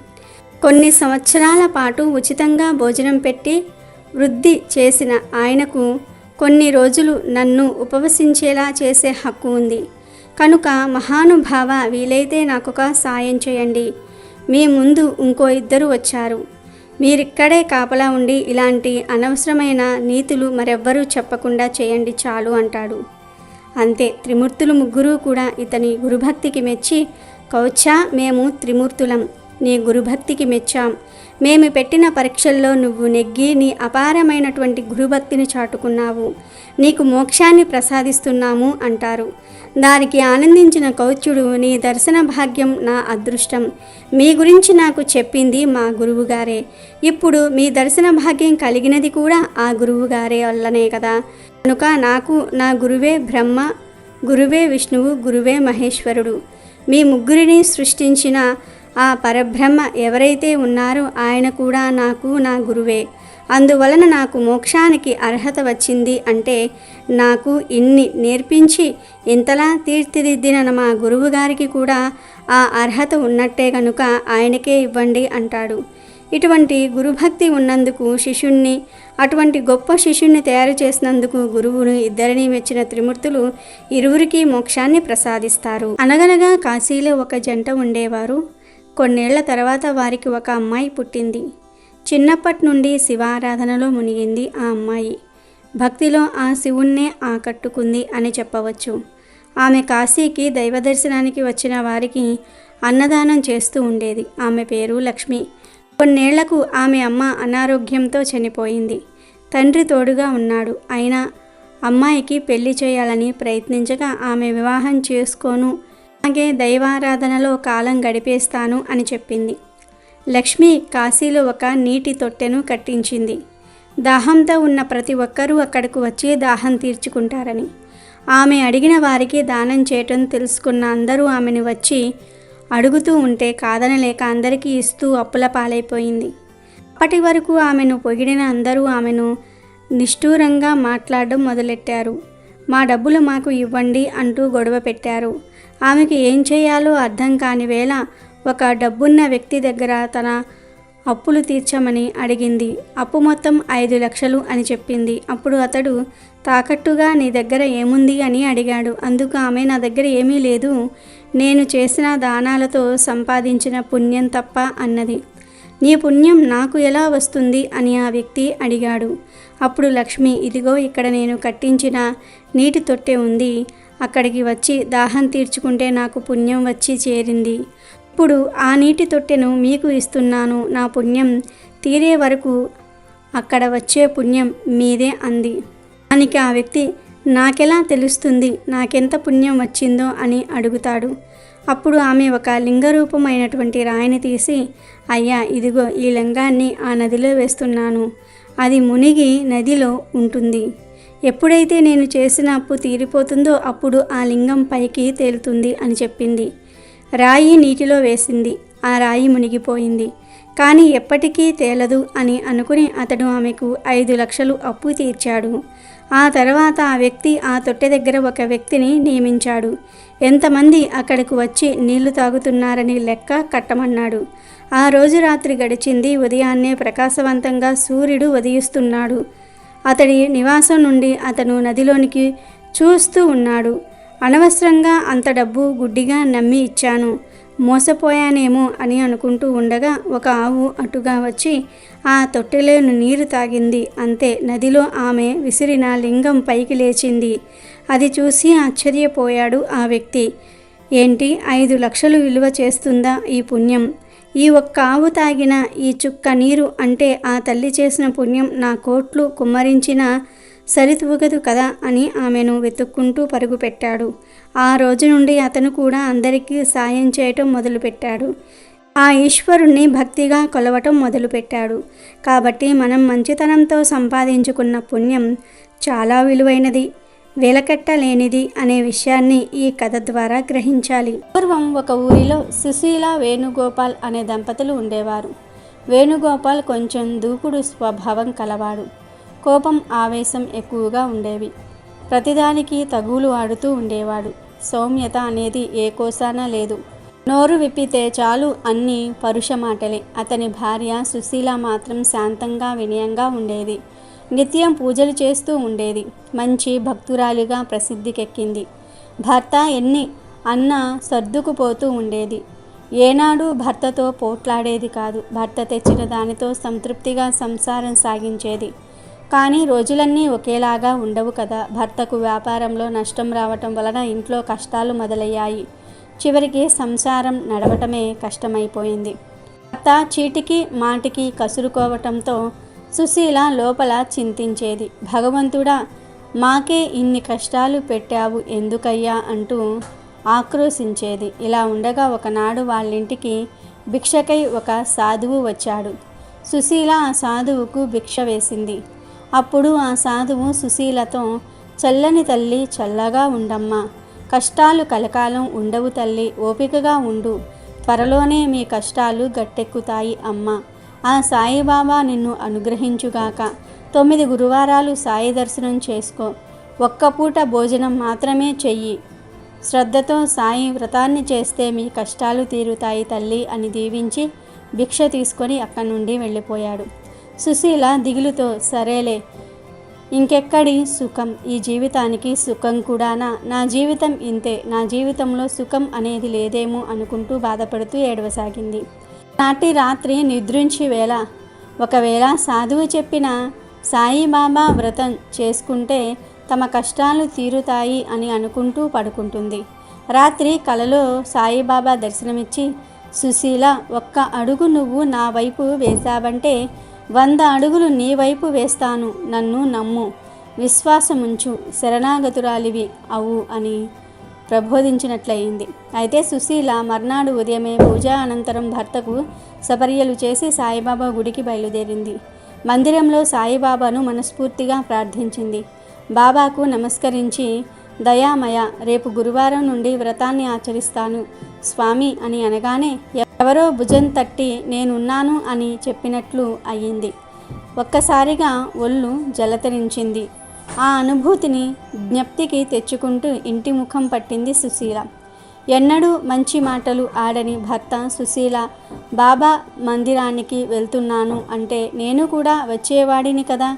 కొన్ని సంవత్సరాల పాటు ఉచితంగా భోజనం పెట్టి వృద్ధి చేసిన ఆయనకు కొన్ని రోజులు నన్ను ఉపవసించేలా చేసే హక్కు ఉంది కనుక మహానుభావ, వీలైతే నాకొక సాయం చేయండి. మీ ముందు ఇంకో ఇద్దరు వచ్చారు, మీరిక్కడే కాపలా ఉండి ఇలాంటి అనవసరమైన నీతులు మరెవ్వరూ చెప్పకుండా చేయండి చాలు అంటాడు. అంతే, త్రిమూర్తులు ముగ్గురు కూడా ఇతని గురుభక్తికి మెచ్చి, కౌత్సా, మేము త్రిమూర్తులం, నీ గురుభక్తికి మెచ్చాం. మేము పెట్టిన పరీక్షల్లో నువ్వు నెగ్గి నీ అపారమైనటువంటి గురుభక్తిని చాటుకున్నావు, నీకు మోక్షాన్ని ప్రసాదిస్తున్నాము అంటారు. దానికి ఆనందించిన కౌత్సుడు, నీ దర్శన భాగ్యం నా అదృష్టం, మీ గురించి నాకు చెప్పింది మా గురువుగారే, ఇప్పుడు మీ దర్శన భాగ్యం కలిగినది కూడా ఆ గురువుగారే వల్లనే కదా, కనుక నాకు నా గురువే బ్రహ్మ, గురువే విష్ణువు, గురువే మహేశ్వరుడు, మీ ముగ్గురిని సృష్టించిన ఆ పరబ్రహ్మ ఎవరైతే ఉన్నారో ఆయన కూడా నాకు నా గురువే, అందువలన నాకు మోక్షానికి అర్హత వచ్చింది అంటే నాకు ఇన్ని నేర్పించి ఇంతలా తీర్చిదిద్దిన మా గురువుగారికి కూడా ఆ అర్హత ఉన్నట్టే కనుక ఆయనకే ఇవ్వండి అంటాడు. ఇటువంటి గురుభక్తి ఉన్నందుకు శిష్యుణ్ణి, అటువంటి గొప్ప శిష్యుణ్ణి తయారు చేసినందుకు గురువును ఇద్దరిని మెచ్చిన త్రిమూర్తులు ఇరువురికి మోక్షాన్ని ప్రసాదిస్తారు. అనగనగా కాశీలో ఒక జంట ఉండేవారు. కొన్నేళ్ల తర్వాత వారికి ఒక అమ్మాయి పుట్టింది. చిన్నప్పటి నుండి శివారాధనలో మునిగింది ఆ అమ్మాయి. భక్తిలో ఆ శివుణ్ణే ఆకట్టుకుంది అని చెప్పవచ్చు. ఆమె కాశీకి దైవ దర్శనానికి వచ్చిన వారికి అన్నదానం చేస్తూ ఉండేది. ఆమె పేరు లక్ష్మి. కొన్నేళ్లకు ఆమె అమ్మ అనారోగ్యంతో చనిపోయింది. తండ్రి తోడుగా ఉన్నాడు. అయినా అమ్మాయికి పెళ్లి చేయాలని ప్రయత్నించగా ఆమె వివాహం చేసుకోను, అలాగే దైవారాధనలో కాలం గడిపేస్తాను అని చెప్పింది. లక్ష్మి కాశీలో ఒక నీటి తొట్టెను కట్టించింది. దాహంతో ఉన్న ప్రతి ఒక్కరూ అక్కడకు వచ్చి దాహం తీర్చుకుంటారని. ఆమె అడిగిన వారికి దానం చేయటం తెలుసుకున్న అందరూ ఆమెను వచ్చి అడుగుతూ ఉంటే కాదనలేక అందరికీ ఇస్తూ అప్పుల పాలైపోయింది. అప్పటి వరకు ఆమెను పొగిడిన అందరూ ఆమెను నిష్ఠూరంగా మాట్లాడడం మొదలెట్టారు. మా డబ్బులు మాకు ఇవ్వండి అంటూ గొడవ పెట్టారు. ఆమెకు ఏం చేయాలో అర్థం కాని వేళ ఒక డబ్బున్న వ్యక్తి దగ్గర తన అప్పులు తీర్చమని అడిగింది. అప్పు మొత్తం 5 లక్షలు అని చెప్పింది. అప్పుడు అతడు తాకట్టుగా నీ దగ్గర ఏముంది అని అడిగాడు. అందుకు ఆమె, నా దగ్గర ఏమీ లేదు, నేను చేసిన దానాలతో సంపాదించిన పుణ్యం తప్ప అన్నది. నీ పుణ్యం నాకు ఎలా వస్తుంది అని ఆ వ్యక్తి అడిగాడు. అప్పుడు లక్ష్మి, ఇదిగో ఇక్కడ నేను కట్టించిన నీటి తొట్టె ఉంది, అక్కడికి వచ్చి దాహం తీర్చుకుంటే నాకు పుణ్యం వచ్చి చేరింది. ఇప్పుడు ఆ నీటి తొట్టెను మీకు ఇస్తున్నాను, నా పుణ్యం తీరే వరకు అక్కడ వచ్చే పుణ్యం మీదే అంది. దానికి ఆ వ్యక్తి, నాకెలా తెలుస్తుంది నాకెంత పుణ్యం వచ్చిందో అని అడుగుతాడు. అప్పుడు ఆమె ఒక లింగరూపమైనటువంటి రాయిని తీసి, అయ్యా ఇదిగో ఈ లింగాన్ని ఆ నదిలో వేస్తున్నాను, అది మునిగి నదిలో ఉంటుంది. ఎప్పుడైతే నేను చేసిన అప్పు తీరిపోతుందో అప్పుడు ఆ లింగం పైకి తేలుతుంది అని చెప్పింది. రాయి నీటిలో వేసింది. ఆ రాయి మునిగిపోయింది. కానీ ఎప్పటికీ తేలదు అని అనుకుని అతడు ఆమెకు 5 లక్షలు అప్పు తీర్చాడు. ఆ తర్వాత ఆ వ్యక్తి ఆ తొట్టె దగ్గర ఒక వ్యక్తిని నియమించాడు. ఎంతమంది అక్కడకు వచ్చి నీళ్లు తాగుతున్నారని లెక్క కట్టమన్నాడు. ఆ రోజు రాత్రి గడిచింది. ఉదయాన్నే ప్రకాశవంతంగా సూర్యుడు ఉదయిస్తున్నాడు. అతడి నివాసం నుండి అతను నదిలోనికి చూస్తూ ఉన్నాడు. అనవసరంగా అంత డబ్బు గుడ్డిగా నమ్మి ఇచ్చాను. మోసపోయానేమో అని అనుకుంటూ ఉండగా ఒక ఆవు అటుగా వచ్చి ఆ తొట్టెలోని నీరు తాగింది. అంతే, నదిలో ఆమె విసిరిన లింగం పైకి లేచింది. అది చూసి ఆశ్చర్యపోయాడు ఆ వ్యక్తి. ఏంటి, 5 లక్షలు విలువ చేస్తుందా ఈ పుణ్యం? ఈ ఒక్క ఆవు తాగిన ఈ చుక్క నీరు అంటే ఆ తల్లి చేసిన పుణ్యం నా కోట్లు కుమ్మరించిన సరితూగదు కదా అని ఆమెను వెతుక్కుంటూ పరుగుపెట్టాడు. ఆ రోజు నుండి అతను కూడా అందరికీ సాయం చేయటం మొదలుపెట్టాడు. ఆ ఈశ్వరుణ్ణి భక్తిగా కొలవటం మొదలుపెట్టాడు. కాబట్టి మనం మంచితనంతో సంపాదించుకున్న పుణ్యం చాలా విలువైనది, వెలకట్టలేనిది అనే విషయాన్ని ఈ కథ ద్వారా గ్రహించాలి. పూర్వం ఒక ఊరిలో సుశీల, వేణుగోపాల్ అనే దంపతులు ఉండేవారు. వేణుగోపాల్ కొంచెం దూకుడు స్వభావం కలవాడు. కోపం, ఆవేశం ఎక్కువగా ఉండేవి. ప్రతిదానికి తగులు ఆడుతూ ఉండేవాడు. సౌమ్యత అనేది ఏ కోసాన లేదు. నోరు విప్పితే చాలు అన్ని పరుష మాటలే. అతని భార్య సుశీల మాత్రం శాంతంగా, వినయంగా ఉండేది. నిత్యం పూజలు చేస్తూ ఉండేది. మంచి భక్తురాలిగా ప్రసిద్ధికెక్కింది. భర్త ఎన్ని అన్నా సర్దుకుపోతూ ఉండేది. ఏనాడు భర్తతో పోట్లాడేది కాదు. భర్త తెచ్చిన దానితో సంతృప్తిగా సంసారం సాగించేది. కానీ రోజులన్నీ ఒకేలాగా ఉండవు కదా. భర్తకు వ్యాపారంలో నష్టం రావటం వలన ఇంట్లో కష్టాలు మొదలయ్యాయి. చివరికి సంసారం నడవటమే కష్టమైపోయింది. భర్త చీటికి మాటికి కసురుకోవటంతో సుశీల లోపల చింతించేది. భగవంతుడా, మాకే ఇన్ని కష్టాలు పెట్టావు ఎందుకయ్యా అంటూ ఆక్రోశించేది. ఇలా ఉండగా ఒకనాడు వాళ్ళింటికి భిక్షకై ఒక సాధువు వచ్చాడు. సుశీల ఆ సాధువుకు భిక్ష వేసింది. అప్పుడు ఆ సాధువు సుశీలతో, చల్లని తల్లి, చల్లగా ఉండమ్మా, కష్టాలు కలకాలం ఉండవు తల్లి, ఓపికగా ఉండు, త్వరలోనే మీ కష్టాలు గట్టెక్కుతాయి అమ్మా. ఆ సాయిబాబా నిన్ను అనుగ్రహించుగాక. 9 గురువారాలు సాయి దర్శనం చేసుకో. ఒక్క పూట భోజనం మాత్రమే చెయ్యి. శ్రద్ధతో సాయి వ్రతాన్ని చేస్తే మీ కష్టాలు తీరుతాయి తల్లి అని దీవించి భిక్ష తీసుకొని అక్కడి నుండి వెళ్ళిపోయాడు. సుశీల దిగులుతో, సరేలే, ఇంకెక్కడి సుఖం, ఈ జీవితానికి సుఖం కూడానా, నా జీవితం ఇంతే, నా జీవితంలో సుఖం అనేది లేదేమో అనుకుంటూ బాధపడుతూ ఏడవసాగింది. నాటి రాత్రి నిద్రించి వేళ ఒకవేళ సాధువు చెప్పిన సాయిబాబా వ్రతం చేసుకుంటే తమ కష్టాలు తీరుతాయి అని అనుకుంటూ పడుకుంటుంది. రాత్రి కలలో సాయిబాబా దర్శనమిచ్చి, సుశీల, ఒక్క అడుగు నువ్వు నా వైపు వేశావంటే 100 అడుగులు నీ వైపు వేస్తాను, నన్ను నమ్ము, విశ్వాసముంచు, శరణాగతురాలివి అవు అని ప్రబోధించినట్లయింది. అయితే సుశీల మర్నాడు ఉదయమే పూజ అనంతరం భర్తకు సపర్యలు చేసి సాయిబాబా గుడికి బయలుదేరింది. మందిరంలో సాయిబాబాను మనస్ఫూర్తిగా ప్రార్థించింది. బాబాకు నమస్కరించి, దయామయ, రేపు గురువారం నుండి వ్రతాన్ని ఆచరిస్తాను స్వామి అని అనగానే ఎవరో భుజం తట్టి నేనున్నాను అని చెప్పినట్లు అయ్యింది. ఒక్కసారిగా ఒళ్ళు జలతరించింది. ఆ అనుభూతిని జ్ఞప్తికి తెచ్చుకుంటూ ఇంటి ముఖం పట్టింది సుశీల. ఎన్నడూ మంచి మాటలు ఆడని భర్త సుశీల బాబా మందిరానికి వెళ్తున్నాను అంటే నేను కూడా వచ్చేవాడిని కదా,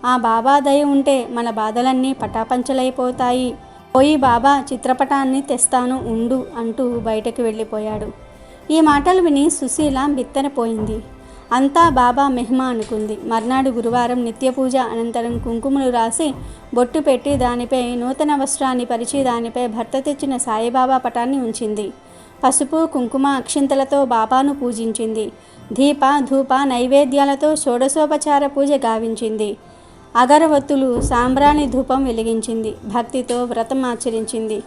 ఆ బాబా దయ ఉంటే మన బాధలన్నీ పటాపంచలైపోతాయి, పోయి బాబా చిత్రపటాన్ని తెస్తాను ఉండు అంటూ బయటకు వెళ్ళిపోయాడు. ఈ మాటలు విని సుశీల బిత్తరపోయింది. అంతా బాబా మెహ్మా అనుకుంది. మర్నాడు గురువారం నిత్య పూజ అనంతరం కుంకుమలు రాసి బొట్టు పెట్టి దానిపై నూతన వస్త్రాన్ని పరిచి దానిపై భర్త తెచ్చిన సాయిబాబా పటాన్ని ఉంచింది. పసుపు, కుంకుమ, అక్షింతలతో బాబాను పూజించింది. దీప, ధూప, నైవేద్యాలతో షోడశోపచార పూజ గావించింది. అగరవత్తులు, సాంబ్రాణి ధూపం వెలిగించింది. భక్తితో వ్రతం ఆచరించింది.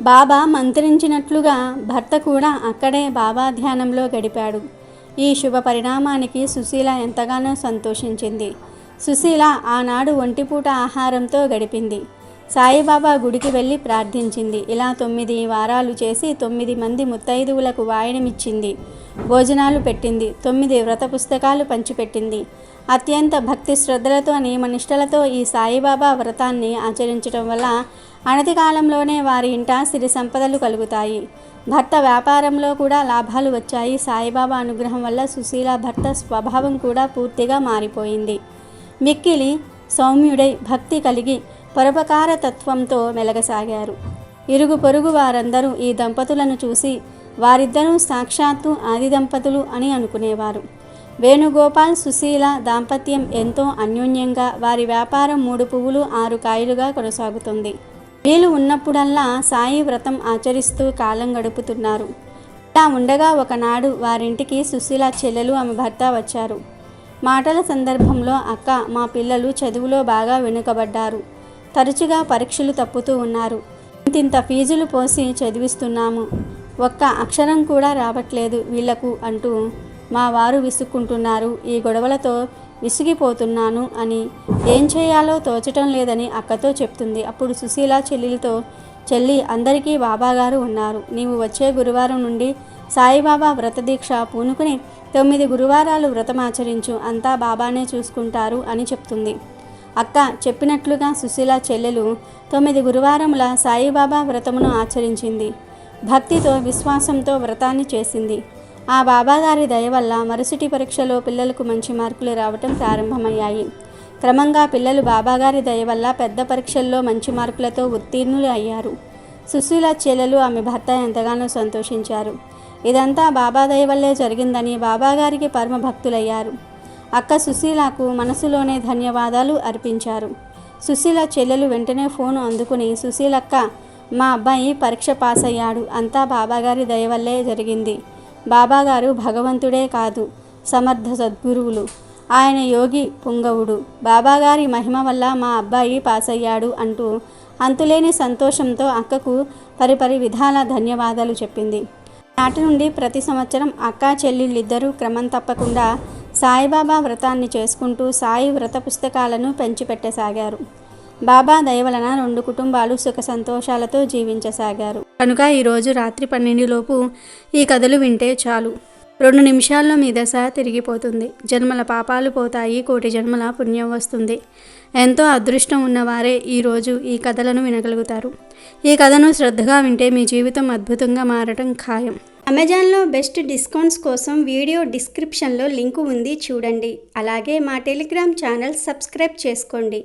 బాబా మంత్రించినట్లుగా భర్త కూడా అక్కడే బాబా ధ్యానంలో గడిపాడు. ఈ శుభ పరిణామానికి సుశీల ఎంతగానో సంతోషించింది. సుశీల ఆనాడు ఒంటిపూట ఆహారంతో గడిపింది. సాయిబాబా గుడికి వెళ్ళి ప్రార్థించింది. ఇలా 9 వారాలు చేసి 9 మంది ముత్తైదువులకు వాయనమిచ్చింది. భోజనాలు పెట్టింది. 9 వ్రత పుస్తకాలు పంచిపెట్టింది. అత్యంత భక్తి శ్రద్ధలతో నియమనిష్టలతో ఈ సాయిబాబా వ్రతాన్ని ఆచరించడం వల్ల అనతి కాలంలోనే వారి ఇంట సిరి సంపదలు కలుగుతాయి. భర్త వ్యాపారంలో కూడా లాభాలు వచ్చాయి. సాయిబాబా అనుగ్రహం వల్ల సుశీల భర్త స్వభావం కూడా పూర్తిగా మారిపోయింది. మిక్కిలి సౌమ్యుడై భక్తి కలిగి పరోపకార తత్వంతో మెలగసాగారు. ఇరుగు పొరుగు వారందరూ ఈ దంపతులను చూసి వారిద్దరూ సాక్షాత్తు ఆది దంపతులు అని అనుకునేవారు. వేణుగోపాల్ సుశీల దాంపత్యం ఎంతో అన్యోన్యంగా వారి వ్యాపారం 3 పువ్వులు 6 కాయలుగా కొనసాగుతుంది. వీలు ఉన్నప్పుడల్లా సాయి వ్రతం ఆచరిస్తూ కాలం గడుపుతున్నారు. ఇలా ఉండగా ఒకనాడు వారింటికి సుశీల చెల్లెలు ఆమె భర్త వచ్చారు. మాటల సందర్భంలో అక్క, మా పిల్లలు చదువులో బాగా వెనుకబడ్డారు, తరచుగా పరీక్షలు తప్పుతూ ఉన్నారు, ఇంతింత ఫీజులు పోసి చదివిస్తున్నాము, ఒక్క అక్షరం కూడా రావట్లేదు వీళ్లకు అంటూ మా వారు విసుక్కుంటున్నారు. ఈ గొడవలతో విసిగిపోతున్నాను అని, ఏం చేయాలో తోచటం లేదని అక్కతో చెప్తుంది. అప్పుడు సుశీల చెల్లెలతో, చెల్లి, అందరికీ బాబాగారు ఉన్నారు, నీవు వచ్చే గురువారం నుండి సాయిబాబా వ్రతదీక్ష పూనుకుని 9 గురువారాలు వ్రతమాచరించు, అంతా బాబానే చూసుకుంటారు అని చెప్తుంది. అక్క చెప్పినట్లుగా సుశీల చెల్లెలు 9 గురువారముల సాయిబాబా వ్రతమును ఆచరించింది. భక్తితో విశ్వాసంతో వ్రతాన్ని చేసింది. ఆ బాబాగారి దయ వల్ల మరుసటి పరీక్షలో పిల్లలకు మంచి మార్కులు రావటం ప్రారంభమయ్యాయి. క్రమంగా పిల్లలు బాబాగారి దయ వల్ల పెద్ద పరీక్షల్లో మంచి మార్కులతో ఉత్తీర్ణులు అయ్యారు. సుశీల చెల్లెలు ఆమె భర్త ఎంతగానో సంతోషించారు. ఇదంతా బాబా దయ వల్లే జరిగిందని బాబాగారికి పరమ భక్తులయ్యారు. అక్క సుశీలకు మనసులోనే ధన్యవాదాలు అర్పించారు. సుశీల చెల్లెలు వెంటనే ఫోను అందుకుని, సుశీలక్క, మా అబ్బాయి పరీక్ష పాస్ అయ్యాడు, అంతా బాబాగారి దయ వల్లే జరిగింది. బాబాగారు భగవంతుడే కాదు, సమర్థ సద్గురువులు, ఆయన యోగి పుంగవుడు, బాబాగారి మహిమ వల్ల మా అబ్బాయి పాస్ అయ్యాడు అంటూ అంతులేని సంతోషంతో అక్కకు పరిపరి విధాల ధన్యవాదాలు చెప్పింది. నాటి నుండి ప్రతి సంవత్సరం అక్క చెల్లెళ్ళిద్దరూ క్రమం తప్పకుండా సాయిబాబా వ్రతాన్ని చేసుకుంటూ సాయి వ్రత పుస్తకాలను పెంచిపెట్టసాగారు. బాబా దయ వలన 2 కుటుంబాలు సుఖ సంతోషాలతో జీవించసాగారు. కనుక ఈరోజు రాత్రి 12 లోపు ఈ కథలు వింటే చాలు, 2 నిమిషాల్లో మీ దశ తిరిగిపోతుంది, జన్మల పాపాలు పోతాయి, కోటి జన్మల పుణ్యం వస్తుంది. ఎంతో అదృష్టం ఉన్నవారే ఈరోజు ఈ కథలను వినగలుగుతారు. ఈ కథను శ్రద్ధగా వింటే మీ జీవితం అద్భుతంగా మారటం ఖాయం. అమెజాన్లో బెస్ట్ డిస్కౌంట్స్ కోసం వీడియో డిస్క్రిప్షన్లో లింకు ఉంది, చూడండి. అలాగే మా టెలిగ్రామ్ ఛానల్ సబ్స్క్రైబ్ చేసుకోండి.